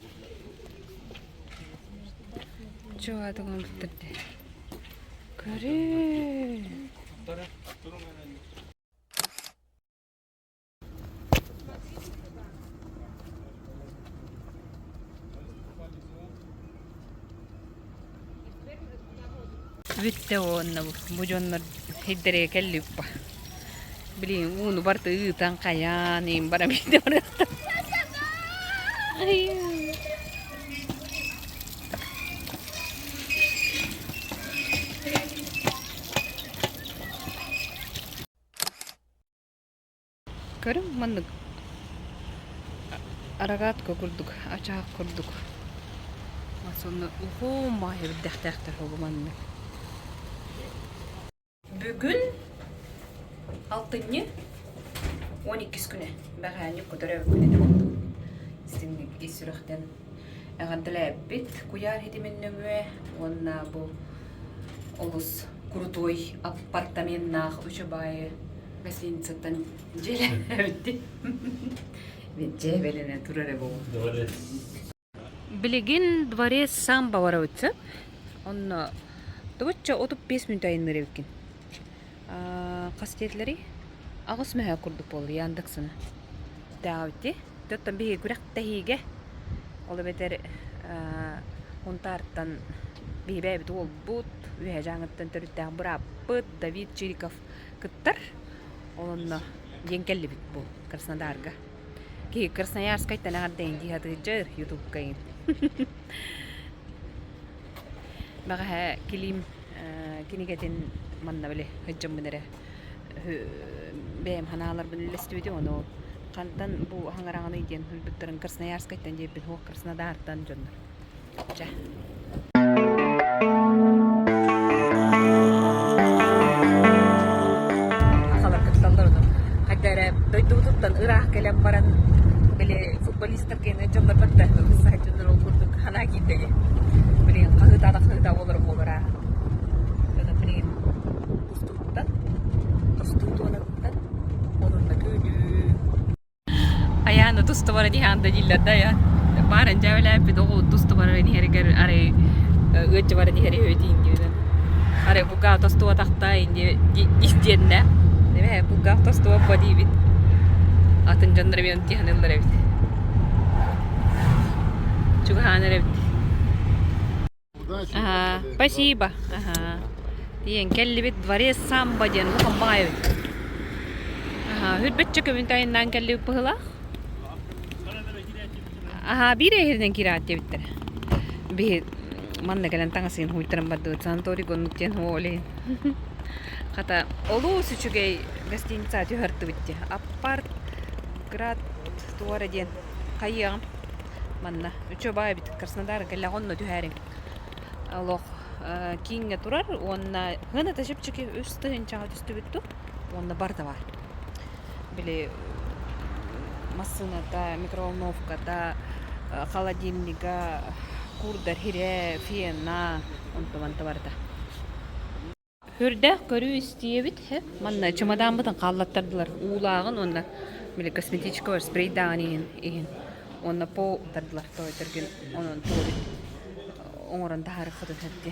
Чоа туган битти. Көрү. Vitте onna bu jonnar hiddere kellippa. Bili unu bartu utan kayani baramide barata. Көрүм мандык. Арагат курдук, ачаак курдук. Масонны ухумай бирдактактар хогуманны. Бүгүн 6-ны 12 күнү баганы көтөрөп күнү болду. Сиңник исүрөктен агантылап бит куяр хитименнөмө онна бу олус крутой апартаментнах учубай гостиницатан желебди. Мен жебелене турары болду. Билеген дворец самба барабытса. Онна Добыча 35 минут айыныр өккен. Қасиетлері ағыс мәе күрдік болды, яндықсыны. Дәуітті. Төттен бейі күрек тәхейге. Олы бәтер онтарттан бейі бәйбіт ол бұд. Үйе жаңыттан түріттәң бұра бұд. Давид Чириков күттір. Олынна денкелі біт бұл Краснодарға. Кейі Красноярскайттан ағардайын дейхаты жыр YouTube кайын. Баға келим кенегетін манна біле хүджім мінері бәйім ханалар білістібеді оны қантан бұл хаңарағаны еден үлбіттерін Красноярскайттан жебін хоқ Краснодардан жондар. Жа. Ақалар күтталдар оны. Қайдары дойдудуттан ұрақ келем баран біле футболистер кені жондар бітті. Сай жондар ол күрдік хана кейдегі. Білеген қағыда олар болыра. Білеген ұстуыттан, ұстуыттан, оларда көлі. Аяны тұсты бары диханда дейлерді ая. Барын жәвілі әппеді оғы тұсты бары нехерігер әрі өтчі бары нехері өтейін дейден. Әрі бұға тұстуа тақтайын дейденді. Деме бұға тұстуа ба дейбід. Атын жандыры мен тиханылар әбді. Чуғаныр әбді. Ага, спасибо. Ага. Диен келлибит дворец самба ден ухамбаев. Ага, хүрбетче көмүнтайынан келлибит быгыла. Ага, бире херден кират дебиттер. Би манна келен таңасын хуйтырын барды санатори гонуктен холи. Ката олуу сүчүгей гостиница төхөртү битти. Аппарт град туара ден кайям. Манна үчө бай бит Краснодар келе гонно төхөрин. Аллах кинге турар, онна хына ташипчики үстүн чага түстү бүттү. Онна барда бар. Биле массынада, микроволновкада, холодильнига, курдар хире, фена, онтоманта барда. Хүрдә көрүү истиебит, манна чемодан бутан каллаттардылар. Уулагын онна биле косметичка бар, спрейданин еген. Онна по тардылар той терген, онон тоби. Оңоран тахары қыды тәтті.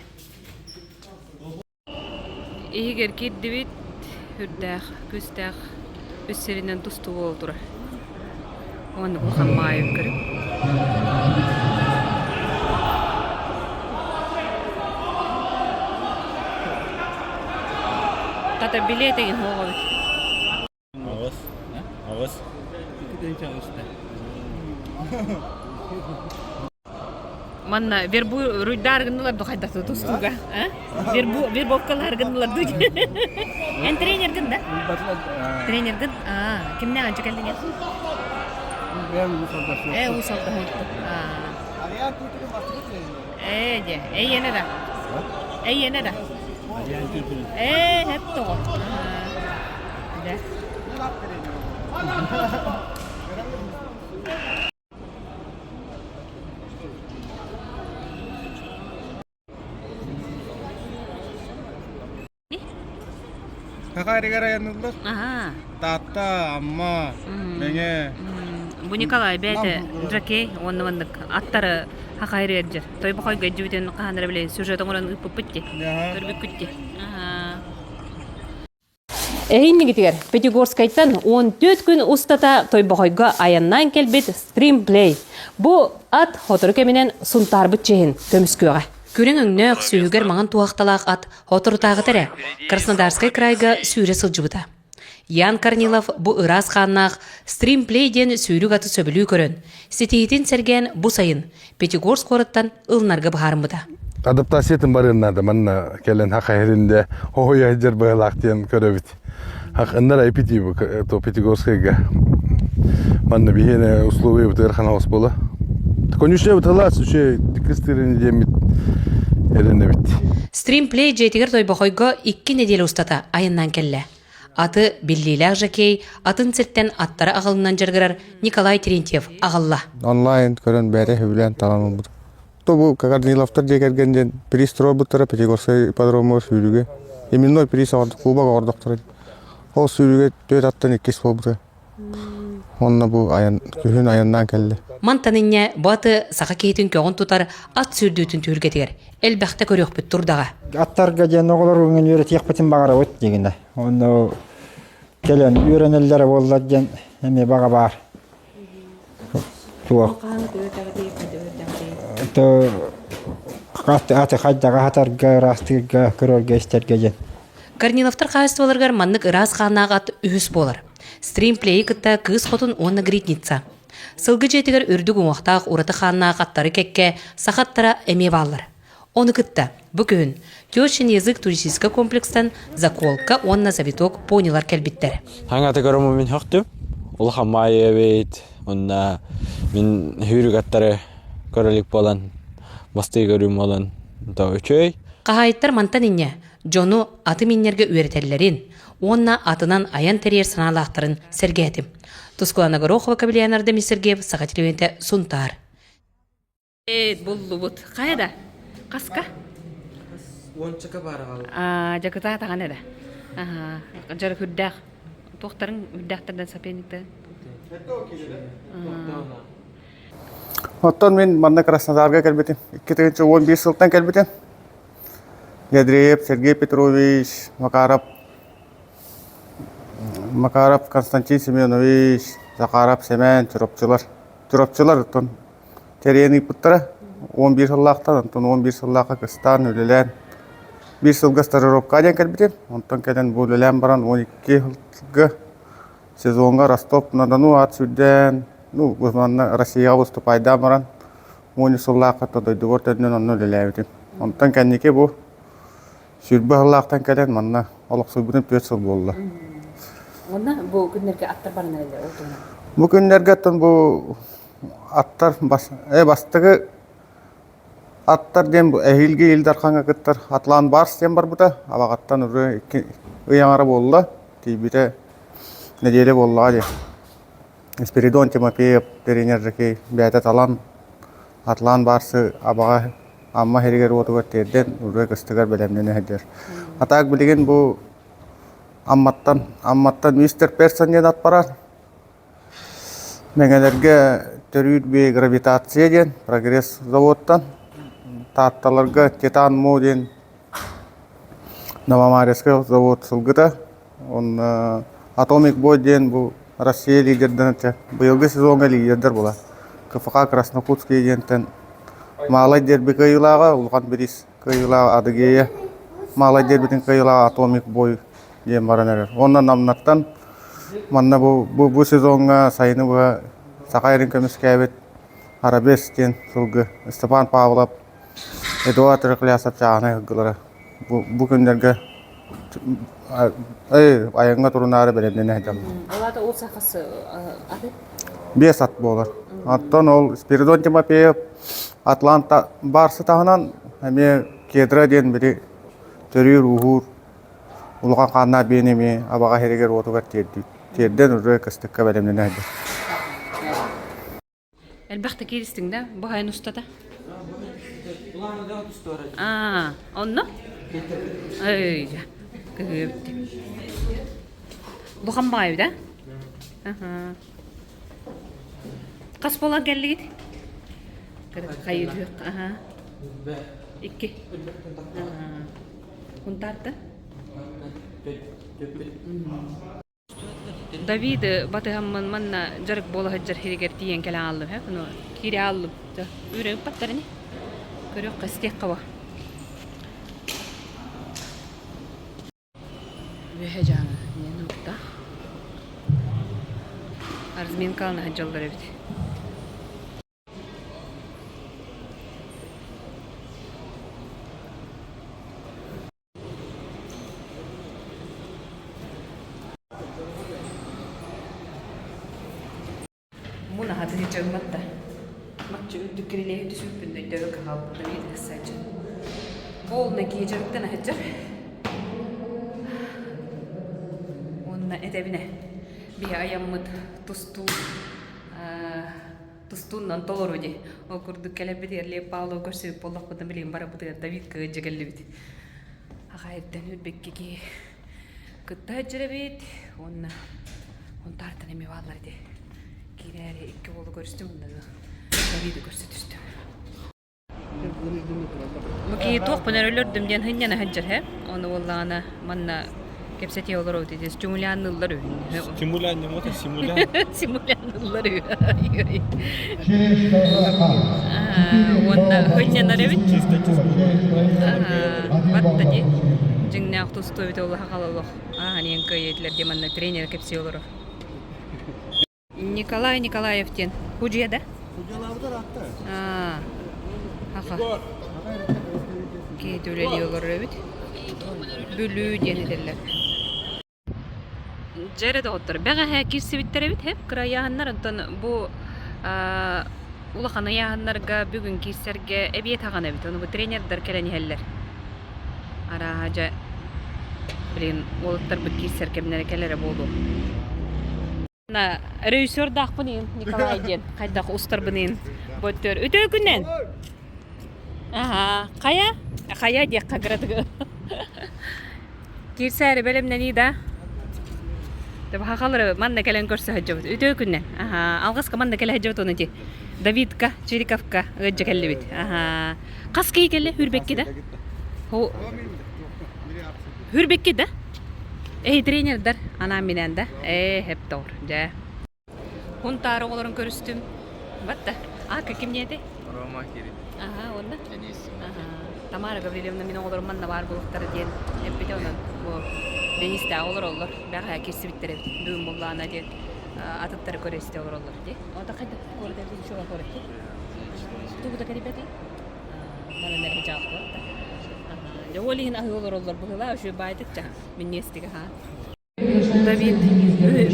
Егер кетті бет, үрдәқ, көстәқ, өссерінен тұсты ол тұрар. Оны бұлқан майып көріп. Тата билет еген оға бет. Ағыз? Ағыз? Күтейте ағызды. Манна вербу руйдаргынлар дохайдасы тустуга, вербовкаларгынлар дуй. Эн тренергын да? Тренергын? Кимне анча келдиң? Усалда хонту. Эйене да. Hep doğru. De. Какая районында? Ага. Тата, амма, меңе. Bu Nikolay bäte Jackie onundık attары хакайры эджер. Той бахойга жибитен кандыра биле сюжетин оран ыпып битти. Төрбүк күтти. Эйнигитер Пятигорскайттан 14 күн устата той бахойга аяннан келбит стримплей. Бу ат хотор кеменен сунтар битчехин көмүскөгө. Күрен өңнөк сүйүгер маңан туакталак ат хотор тагытыра. Краснодарский крайга сүйре сылжыбыта. Ян Корнилов бу ырас ханнах стримплейден сүйрүк аты сөбүлүү көрөн. Сетейтин серген бу сайын Пятигорск короттан ылнарга бахарымбыта. Адаптациятын барыннады манна келен хакайринде хоя жер байлактен көрөбүт. Хак ындар айпити бу то Пятигорскайга. Манна бихене условия бутырхан хос бола. Конечно, буталас үче дикистерин демит эренде бит. Стримплей жетигер той бахойго 2 неделе устата айыннан келле. Аты Биллилер Жакей, атын сеттен аттары ағылынан жарғырар Николай Терентьев ағылла. Онлайн көрін бәрі хүбілен таланын бұд. Бұл Корниловтар дегергенден приз тұрор бұттары Пятигорскай ипподромы сүйріге. Именной приз ағырды клубаға ордықтырын. Ол сүйріге 4 аттан 2 бол бұды. Онына бұл күхін аяннан келді. Мантанынне баты сақа кейтін көғын тұтар ат сүрдүйтін түргетігер. Әлбәқті көрек бүт тұрдаға. Аттарға жен оғылар өңін өрі текпетін бағара өт дегенде. Оны келен үйренелері болар жен әме баға бар. Аты қайдаға атарға, растырға, көрерге істерге жен. Корниловтар қайыстываларғар маннық ырас қанақ ат үйіс болар. Стримплей кытта кыз хотун онна гритница. Сылгы жетігер үрдік оңақтақ ураты қаннақ аттары кекке сақаттара әме балар. Оны кытта бүкін Тёшин язык туристический комплекстан заколка онна завиток понилар келбиттер. Хаңаты көрімі мен хоқтым. Ол хамайы бейт. Онна мен хүрік аттары көрілік болан. Басты көрім болан. Өчөй. Қағайыттар мантан инне. Жону аты миннерге үйретелерін. Онна атынан аян терьер саналақтарын сергетім. Тускулана Горохова Кабельянарда Мисергеев Сағатилевенте Сунтар. Бұлды бұд. Қайда? Қасқа? Ончака барағалы. Жакыта таған еді. Жары күрдәқ. Тоқтарын күрдәқтардан сапенікті. Оттан мен манна Краснодарга келбетім. 2015 жылдан келбетім. Ядреев Сергей Петрович, Макаров Константин Семенович, Захаров Семен, Чуропчылар. Оттан терені бұттыра. 11 жыллақтан, 11 жыллаққа кыстан өлелен. 1 жылға стажировка ден келбетем. Онтан келен бұл өлелен баран 12 жылғы сезонға Ростов-на-Дону ат сүрден. Россияға выступайда баран 10 жыллаққа дойдығыр тәдінен оны өлелен өтем. Онтан кәнеке бұл сүрбі жыллақтан келен манна олық сұлбының 4 жыл болды. Онда бұл күндерге аттар барын әлі олтуына? Бұл күндерге аттан бұл аттар бастығы аттар дем әйілге елдар қаңа күттір атлан барс дем бар бұта. Абағаттан үрі ұяңары болды. Кейбірі неделе болды. Спиридон Тимофеев, тренер Жакей, бәйті талан атлан барсы абаға амма херігер отығыр терден үрі күстігер бәлемнені әдер. Атақ білеген бұл амматтан мистер Персон ден ат барар. Меңелерге төрүйд бей гравитация ден, прогресс заводтан. Татталарға Титан Мо ден Новомаревский завод сылғыда. Атомик Бой ден бұл Россия лидерден өте. Бұйылғы сезонға лидердер бұла. КФК Краснокутский дентен Малай дербі кайылаға, ұлған біріс кайылаға адыгея. Малай дербітін кайылаға Атомик Бой ден баран әрер. Оннан намнаттан манна бұл сезонға сайыны бұға Сақайрын көміске әбет Арабес ден сылғы Степан Павлов Эдуард Рықлясов жағына ғылары. Бұл күндерге айыңға тұрынары бәлемден әдем. Олады ол сақасы аты? 5 ат болар. Аттан ол Спиридон Тимофеев Атланта барсы тағынан әме кедра ден бірі Төрür ухур улган канна бенеме абага херегер отугар терди. Терден уже кыстыкка белемнен айды. Elbette kiristin de bu hayın ustada. Ulan da tutuyor. Onu? Öyle. Güvüptü. Bu kan bayı da? Kas pola geldi git. Hayır yok. İki. Kuntardı. David batıhamman manna jarık bola haccar hiriger tiyen kala aldım hep no kiri aldım da ürün patlarını görüyor kasti qava ve heyecan ne nokta arzmin kalna hacjallar evet Muna hadi hiç olmadı. Makçı üddükleri düşüp de dövük halde bir kısaca. Bol ne giyecekten hacır. Onna edebine bir ayamıd tustun tolorudi. O kurdu kelebet yerli Paulo görsü pollak bana bileyim bara bu da David kıcı geldi. Hakikaten hürbekki ki kıtta hacır bit. On tartane mi vallardı. Kireri iki oğlu görüştüm de David'i görüştüm. Maki toq pınar ölürdüm diyen hınyana hacır he. Onu vallahi manna kepseti olur o dedi. Stimulanlılar öyle. Stimulan ne mota simulan. Simulanlılar öyle. Onda hınyana evet. Batta di. Jingna aktus to'yda Allah haqalalloh. Hani yankayetler diye manna trener kepsi olur. Николай Николаевтен. Худия, да? Худияларды ратты. Хаха. Кейт өлелиyorlar evet. Bülü deniyorlar. Jarada otur. Baga ha kirsi bitter evet hep kırayahanlar ondan bu ulaqana yahanlarga bugün kirserge ebiyet hagan evet. Onu bu trenerler keleni heller. Ara haja bilin olutlar bu kirser kemnere kelere boldu. Na rejissör dağ binin Nikolay diyen. Kaydak ustar binin. Bötür. Öte günden. Aha. Kaya diye kagradı. Kirseri belimden iyi da. Tabi hakaları manna kelen görse hacabıt. Öte günden. Aha. Algıska manna kelen hacabıt onu diye. Davidka, Çirikovka gıcca kelli bit. Aha. Kaskayı kelli Hürbekki de. Hürbekki de. Trenerler anam bilen de. Hep doğru. Ja. Hun tarı oğların görüştüm. Batta. Kim niyeti? Roma kiri. Aha, onda. Deniz. Aha. Tamara Gabriel'imle min oğların manna var bulukları diyen. Hep bir de onun. Bu Deniz de olur. Bağa kirsi bittere. Düğün bollağına diyen. Atıtları köresi olur diye. O da kaydı. Orada bir şey var orada. Tuğu da karibeti. Bana nereye cevap var. Jawalihin ahi olur bu kadar şu baydıkça min yestiga ha. David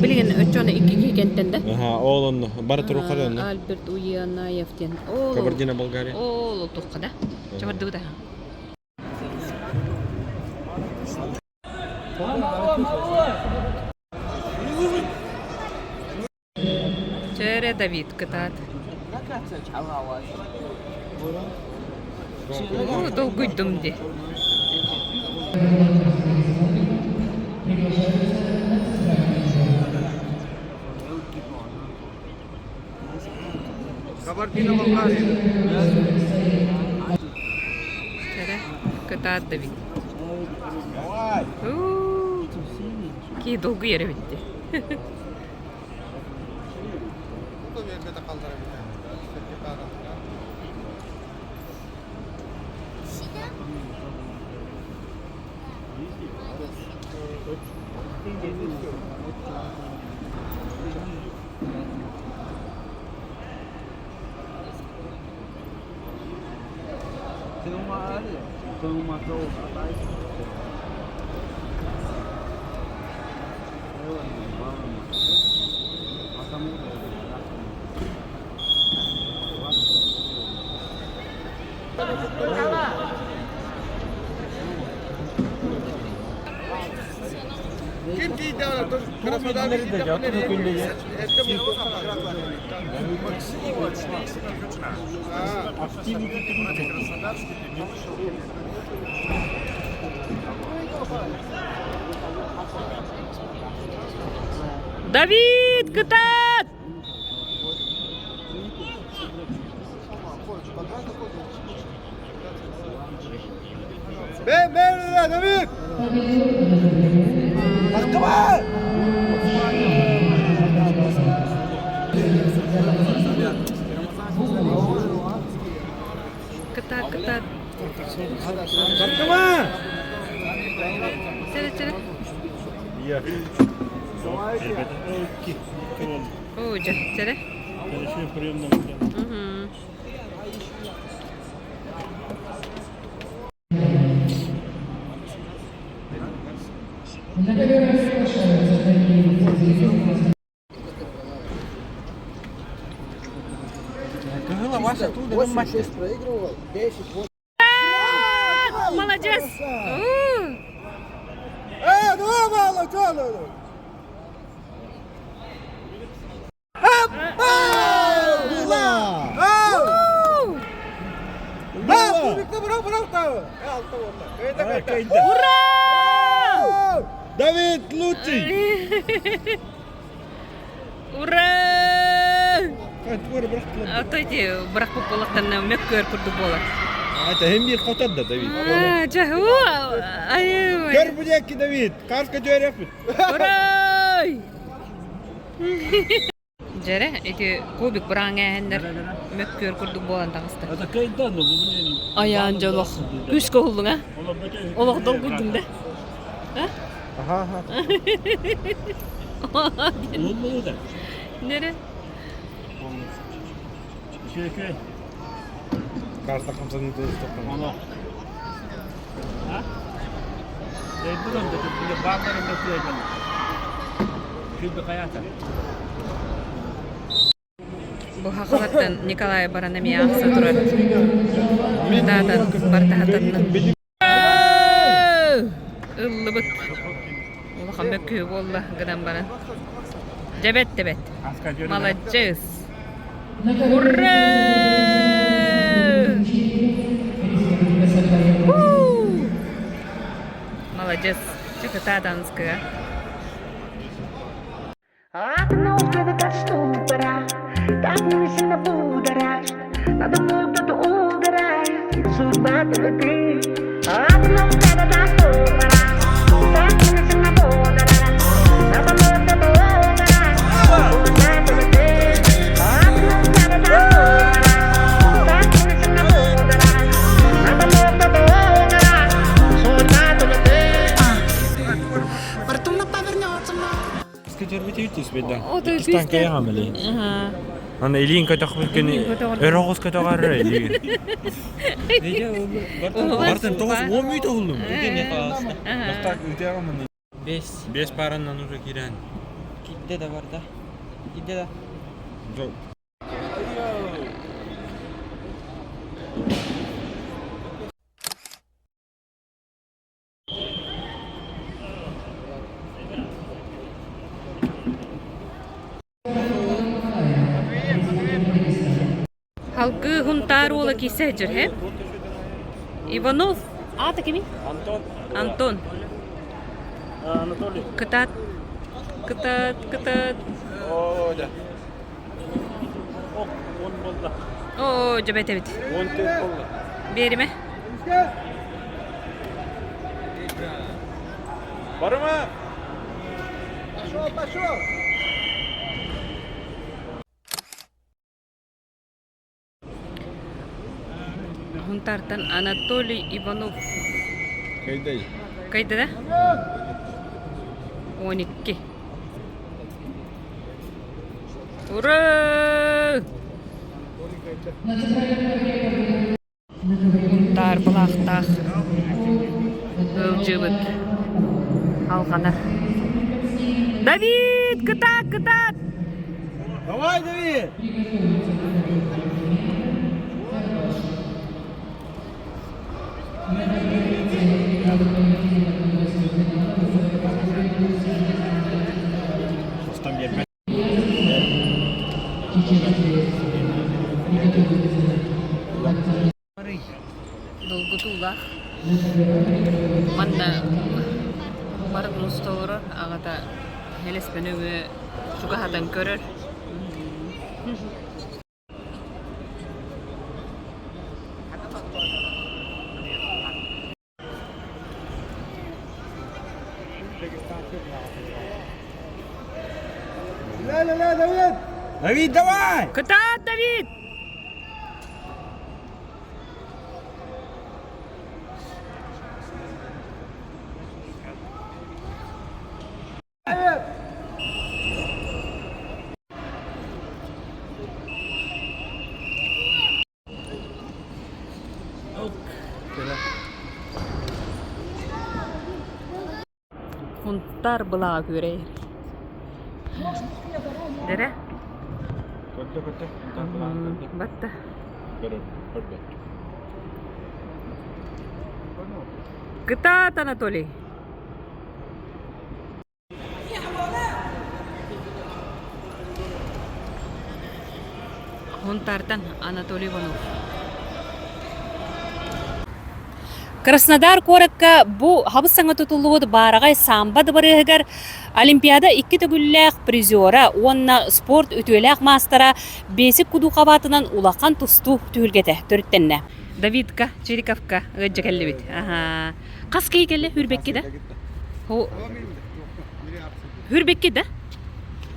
bilgin öçöne iki kentende. Aha oğlun Barat Rukaryan. Albert Uyanayev'ten. Oğlu. Kabardina Bulgarya. Oğlu tuqda. Çabardı da. Çere David kıtat. O dolguydum de. Kabardina Bulgarya. Çere kıtat David. Ki dolgu yere bitti. Bu da bir yerde kaldırabilir. Tem uma atrás. Давид, кытат! Давид! Открывай! Кытат. Открывай! Чere. О, чere. Проигрывал, 10, 8. Молодец! Ну мало, что Ура! Давид лучший! Ура! Атойти бірақ болақтан мөккөр күрді болар. Это хембир хотадда, Давид. Жаху! Ай! Көр бүдекки, Давид. Карска жөрек бүт. Ура! Жере, эти кубик браңәһендер мөккөр күрді болан тағысты. Это кайдан bu bunun. Аян жолох. Үскө болдуң, а? Олоқтон күрдүң да. Aha. Olmadı da. Nere? Şöyle. Karta kamsanı da istoktan. Ona. Ha? Buradan da bir bağlarım da söyleyeceğim. Şimdi hayata. Bu hakikaten Nikolay Baranamiya Satura. Dadan Bartahatanın. Illıbıt. Улахан мөккү болла гыдан баран. Жебет. Молодец. Ура! Молодец. Что-то таданская. Станка ямали. Ана Илинка тахмыкын эрогус катагар или. Бартын 9-10 мүйт олдум. Не каласты. Бактак үтөгөмүн. 5 парандан уже кирен. Китте да бар да. Китте да. Жок. Halkı huntar ola kisecir he? Иванов. Аты кими? Антон. Анатолий. Кытат. О, да. Он болда. О, жебет. 14 болду. Бериме? Барма? Пошел! Хунтартан Анатолий Иванов. Кайдай. Кайда да? 12. Ура! Хунтар булақтақ. Өлжібіт. Алғанар. Давид, кытат! Давай, Давид! Долгутулах. Манна барын устолорор, ағата хелеспенөге чугахатан көрөр. لا داوود داوود давай! Кытаат, Давид! Хунтар былаа көрей. Дере? Батта. Кытаат, Анатолий. Хунтартан Анатолий Иванов. Краснодар коракка бу хабысаңа тутулуут барагай самба дыбырыгар Олимпиада 2 төгүлләк призера, онна спорт үтүләк мастера бесик куду кабатынан улақан тусту түлгете төрттенне. Давидка, Чериковка, ыджакелли бит. Ага. Кас кейкеле хүрбекке да? Хо. Хүрбекке да?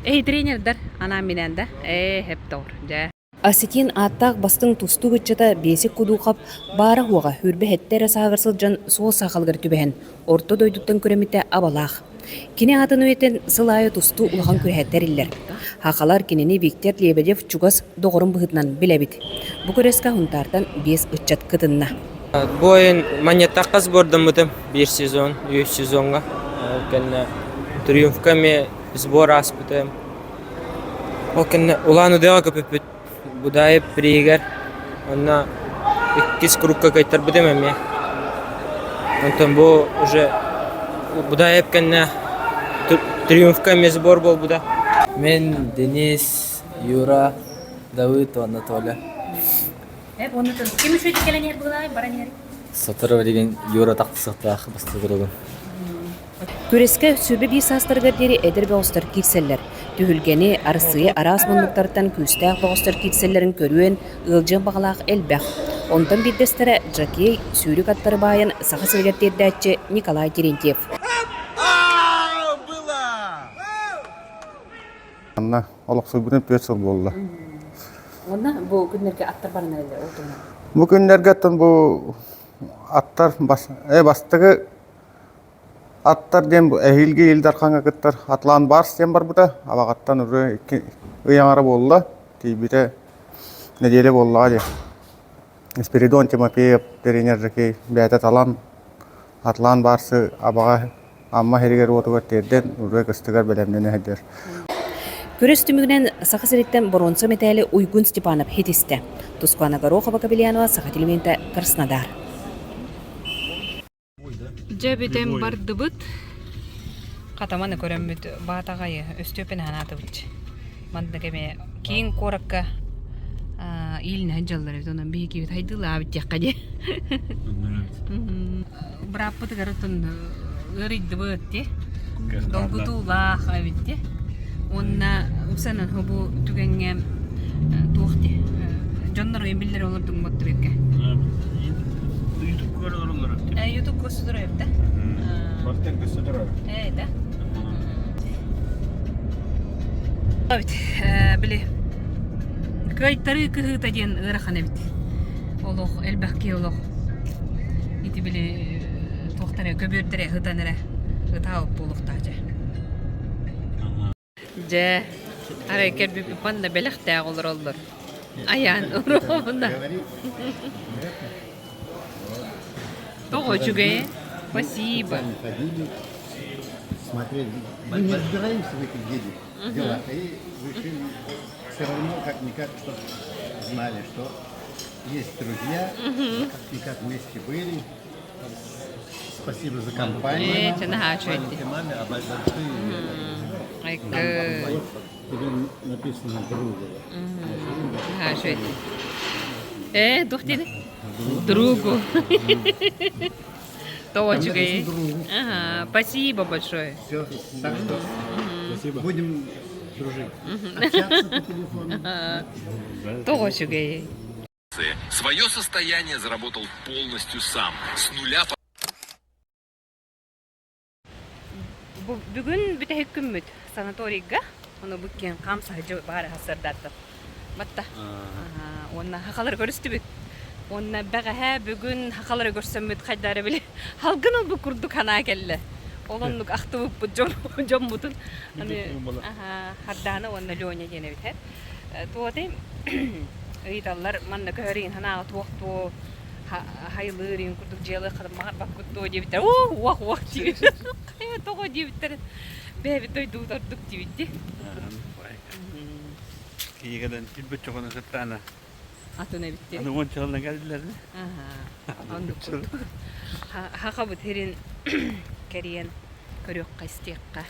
Тренердар ана менен да. Хеп тор. Ja. Асетин аттақ бастың тусту гүтчата бесик кудуқап бара хуаға хүрбе хеттері сағырсыл жан сол сақалғыр түбәхін орто дойдуттан көремітті абалақ. Кене атын өйтен сылайы тусту улаған көрәттәрілер. Хақалар кенені Виктор Лебедев чугас доғырын бұғытынан біләбіт. Бұ көресқа хунтартан 5 үтчат кытынна. Бұл ойын монетаққыз бордым бұдым 1 сезон, 3 сезонға. Триумфками сбор аспытым. Улану деға көпіпіт. Будайып приегер, она 2 кругка кайтар будем ами. Антон бу уже Будайып кенне триумфками сбор бол буда. Мен Денис, Юра, Давид, Анатолий. Онытын ким үш өтіп келен ер бұлай, баран ер? Сатырова деген Юра тақты сақтағы бастыдырылым. Күреске сөбе бей састырғар дері әдір бәуістар кирселлер. Түхілгені арысығы арас мұндықтардан күстәқ бәуістар кирселлерін көруен ұлжын бағалақ әлбәқ. Ондан биддестері Джакей сүйрік аттары байын сақы сілгеттерді әтчі Николай Терентьев. Анна олықсыз бүгін 5 жыл болды. Онда бұл күндерге аттар барына әлі олдыңа? Бұл күндерге аттан бұл аттар бастығы аттар дем әйілге елдар қаңа күттір атлан барс дем бар бұда. Абағаттан үрі ұяңары болды. Кейбірі неделе болды. Спиридон Тимофеев, тренер Жакей, бәйті талан атлан барсы абаға амма херігер отығыр терден үрі күстігер бәлемнені әдер. Көрес түмігінен сақы сіреттен боронсы метәлі Уйгун Степанов хетісті. Тускуана Горохова Кабелянова, Сақы телевизионда Краснодар. Жабетен барды бұд. Қатаманы көрем бұд батағайы өстөпен ханаты бұд. Мандына кеме кейін қораққа елін әджалар өт. Онан бейі кебет хайдылы абит яққа де. Бірақ бұды ғарытын ұрыйды бұд де. Долгутулақ абит де. Онна ұсанын хобу түгенге туақты. Жондар ойын білдері олырдың бұдды бетке. YouTube көрі олар. YouTube көсідір өйіпті. Бақтен көсідір өйіп. Да. Абит, біле. Кайттары күхіт әден ұрақан әбіт. Олық, әлбәқке олық. Еті біле тоқтары көбердірі, ғытаныры. Ғытауып болуқта жа. Жа, арай кәрбі панда бәліқті ағылыр олыр. Аян, ұрығы бұнда. Того чугай. Спасибо. Смотрели. Мы не разбираемся в этих делах. И решили все равно, как-никак, чтобы знали, что есть друзья, как-никак вместе были. Спасибо за компанию. Это нахачу. Маме, а большие. Like, написано «Друга». Ага, что это? Духтины? Другу. Точка. Ага, спасибо большое. Все, так что будем дружить. Общаться по телефону. Точка. Свое состояние заработал полностью сам, с нуля. Бүгін бүтәһік күмміт санаторийға, оны бүккен қамса жо бары хасырдатты. Батта. Онна хақалар көрісті бүт. Онна бәғәһә бүгін хақалар көрсөмміт қайдары біле. Халгын ол бұл күрдік хана келі. Олонлық ақты бүк бұт жом бұтын. Харданы онна лөне жене бітер. Туаты ыйталар манна көрейін хана туақту hayılırın kurduk jeli kadınlar bak kuttu diye biter. Vah diyor. Kaya toğu diye biter. Bebi doydu durduk diye bitti. Kiyikeden ilbet çoğunu kıttana. Atı ne bitti? Anı on çalına geldiler mi? Andık kurduk. Haka bu terin keriyen körüyor kayıstiyakka.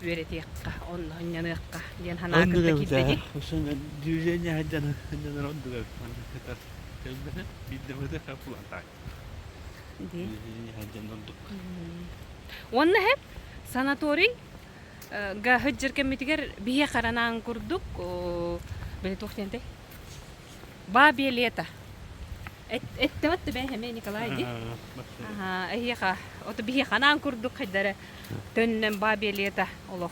Üretiyakka, onun yanıyakka. Diyen hana akıtta gitteki. Sonra düzeyince haccanı ondu da. Bildiğimde kapılan tak. Onu hep sanatoriy ga hıcır kemitiger biye karanan kurduk. Beni tohtente. Babiyeliyata. Ettemetti ben hemen Nikolay'di. Aha, ehiyaka. Oto biye kanan kurduk hıdara. Dönnen babiyeliyata olok.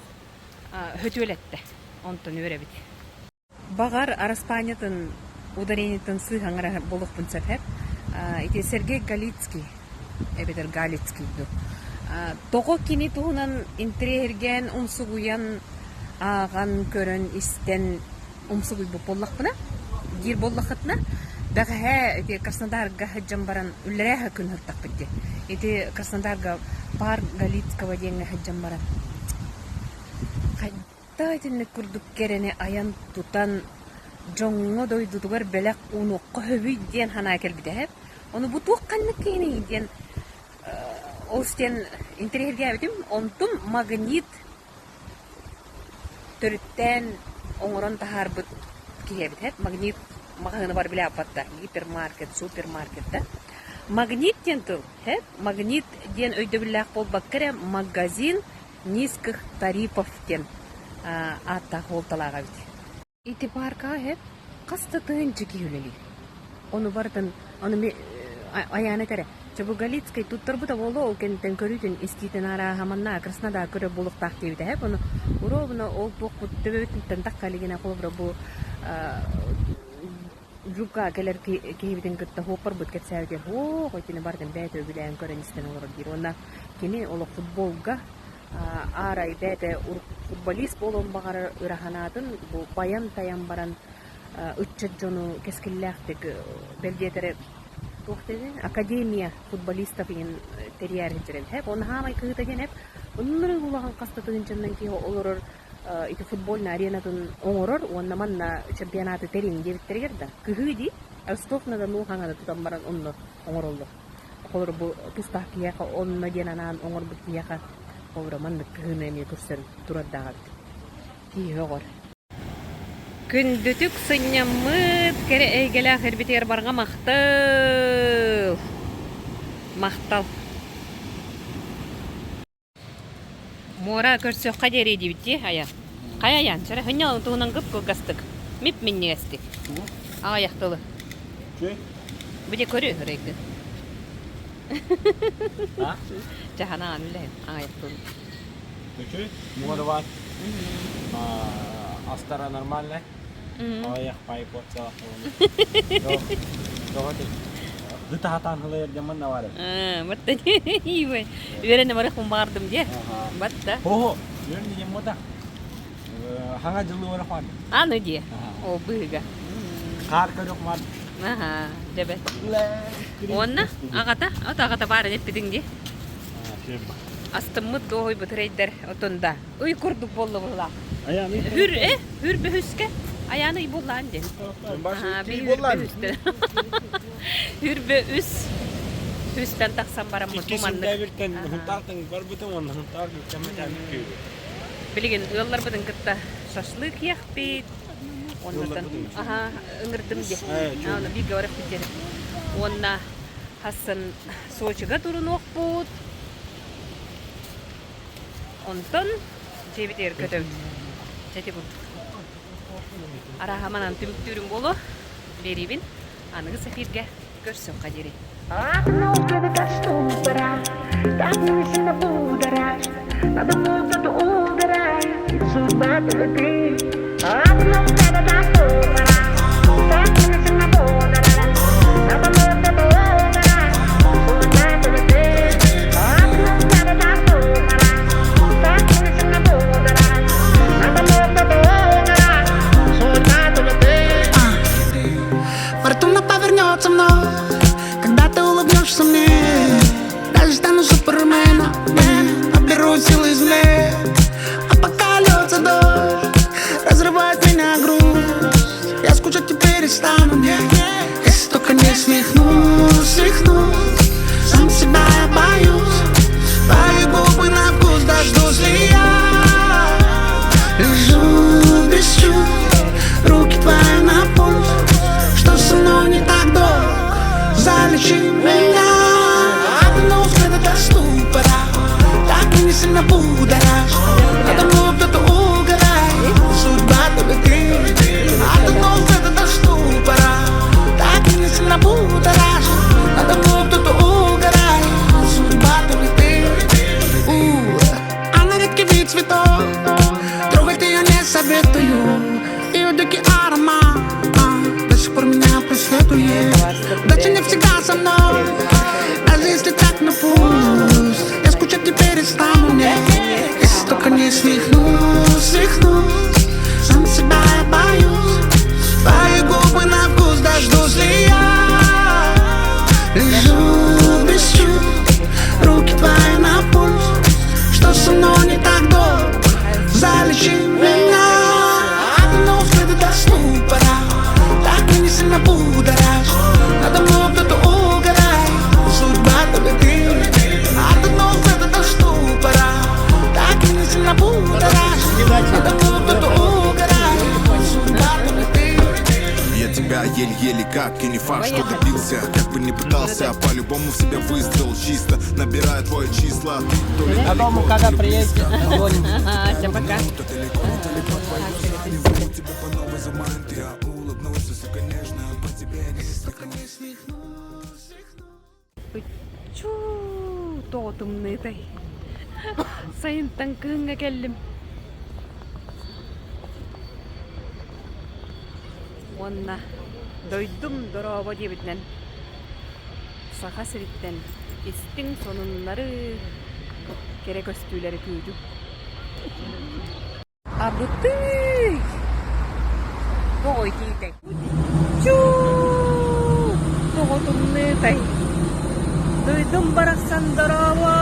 Hötülette. Ondan örebiti. Bağar Araspanya'nın ударениятын сыгаңара болох пунцат хеп. Ити Сергей Галицкий, эбетер Галицкий ду. Того кини туһунан интерерген умсугуян аган көрөн истен умсугуй бу боллакпына, гир боллакытна. Бәгәһә ити Краснодарга хаҗҗан баран үлләрәһә күн хыртак битте. Ити Краснодарга пар Галицкого деңгә хаҗҗан баран. Кайда итинне күрдүк керене аян тутан Жоңго дойдудугар белек унуққа хөбүй ден хана келбиде хеп. Оны бу туққанны кейни ден остен интерьерге абитим, онтум магнит төрттен оңорон тахар бут киебит хеп. Магнит магазины бар биле апатта, гипермаркет, супермаркет да. Магнит ден тул хеп. Магнит ден өйдө билек болбак кере магазин низких тарифов ден атта холталага бит. Ити парка hep kasta tığınca giyüleli. Onu vardan, onu ayağına tere. Çabu Galitskay tuttar bu da volu o kenten körütün istiten ara hamanna Krasnodar körü buluk taktiği de hep onu urobuna o bok bu tebevtin takkaligine kolbra bu Juka keler kihibiten kutta hopar but ket sevdi. Ho, koytine bardan bete bilen körün isten olur dir. Ona kini olo futbolga Aray bete futbolist bolon bagara ırahanatın bu bayan tayan baran üççet jonu keskillahtek belgetere tohtede akademiya futbolista bilen teriyer hicrel hep onu hamay kıhtagen hep onları ulahan kastatın içinden ki olurur iti futbol arenatın oңорор onna manna çempionatı terin gevitteriger da kıhıdi Rostov'na da nuhanga da tutan baran onu oңоролlu olur bu tustahkiyaka onna genanan oңор bukiyaka Ovraman kıhınemi kursan turaddağı. Hiyogor. Kündütük sınnyamıt kere eygele herbiter barga maqtal. Maqtal. Mora körsö qaderi dibiti aya. Qayayan çara hınyal tuğunan gıp kılgastık. Mip minni estik. Ayaqtılı. Bu de körü höreydi. Jahanan öyle ayakta. Peki, moda var. Astara normalle. Ayak payı potsa. Doğru. Gıta hatan hılayır zaman ne var? Batta iyi. Öyle ne var kumbardım diye. Batta. Ho, yürü diye moda. Hangi jıllı var falan? Ano diye? O bıga. Kar körük var. Aha, debe. Onna, agata bara ne pidin diye. Astımı doğuy bu trader otunda. Uy kurduk bollu bolla. Hür be hüske. Ayağını iyi bollan diye. Aha, bir hür be hüste. Hür be üs. Hüsten taksam bara mutlumanlık. İkisini devirken hıntartın var bütün onu hıntartın kemer kemer. Bilgin yollar budun kıtta шашлык яхпит. Оннан ага ыңырдым де. Аны бир говорып битер. Онна Хасан Сочига турун окпут. Онтон жебитер көтөп. Жети бу. Арахаманан түмүктүрүм боло. Берибин. Аныгы сефирге көрсөм кадери. Фортуна повернется вновь, когда ты улыбнешься мне. Даже стану суперменом, наберу силы из лет. А пока льется дождь, разрывает меня грусть. Я скучать теперь и стану, если только не свихнусь. Сам себя я боюсь, твои губы на вкус дождусь ли я. Лежу без чувств, руки твои на пульс. Что со мной не так долго, залечи меня. Окунулся до ступора, так и не сильно будоражь. Надо мной кто-то угорает, судьба только ты. Окунулся до ступора, так и не сильно будоражь. Надо мной кто-то угорает, судьба только ты. Она редкий вид цветов, трогать ее не советую. Ее дикий аромат до сих пор меня преследует. Дальше не всегда со мной, даже если так на пусть. Я скучать теперь и стану, если только не свихнусь. Сам себя я боюсь, твои губы на вкус дождусь ли я. Лежу без чувств, руки твои на пульс. Что со мной не так долго, залечи меня. Окунулся до ступора, так и не сильно будоражь. Надо мной кто-то угорает, судьба только ты. Окунулся до ступора, так и не сильно будоражь. Надо мной кто-то угорает, судьба только ты. Я тебя еле-еле как, и не факт, что добился. Как бы не пытался, по-любому в себя выстрел чисто. Набирая твои числа. А дому, когда приедете, звоним. Всем пока. Чу, тоотумнытый. Сайынтан кыһыңа келдим. Онна дойдум доробо дебитнен. Саха сириттен истин сонуннары керек өстүүлери күйдү. Абыты! Богой тийтек. Чу! Тоотумнытый. Дойдум бараксан доробо.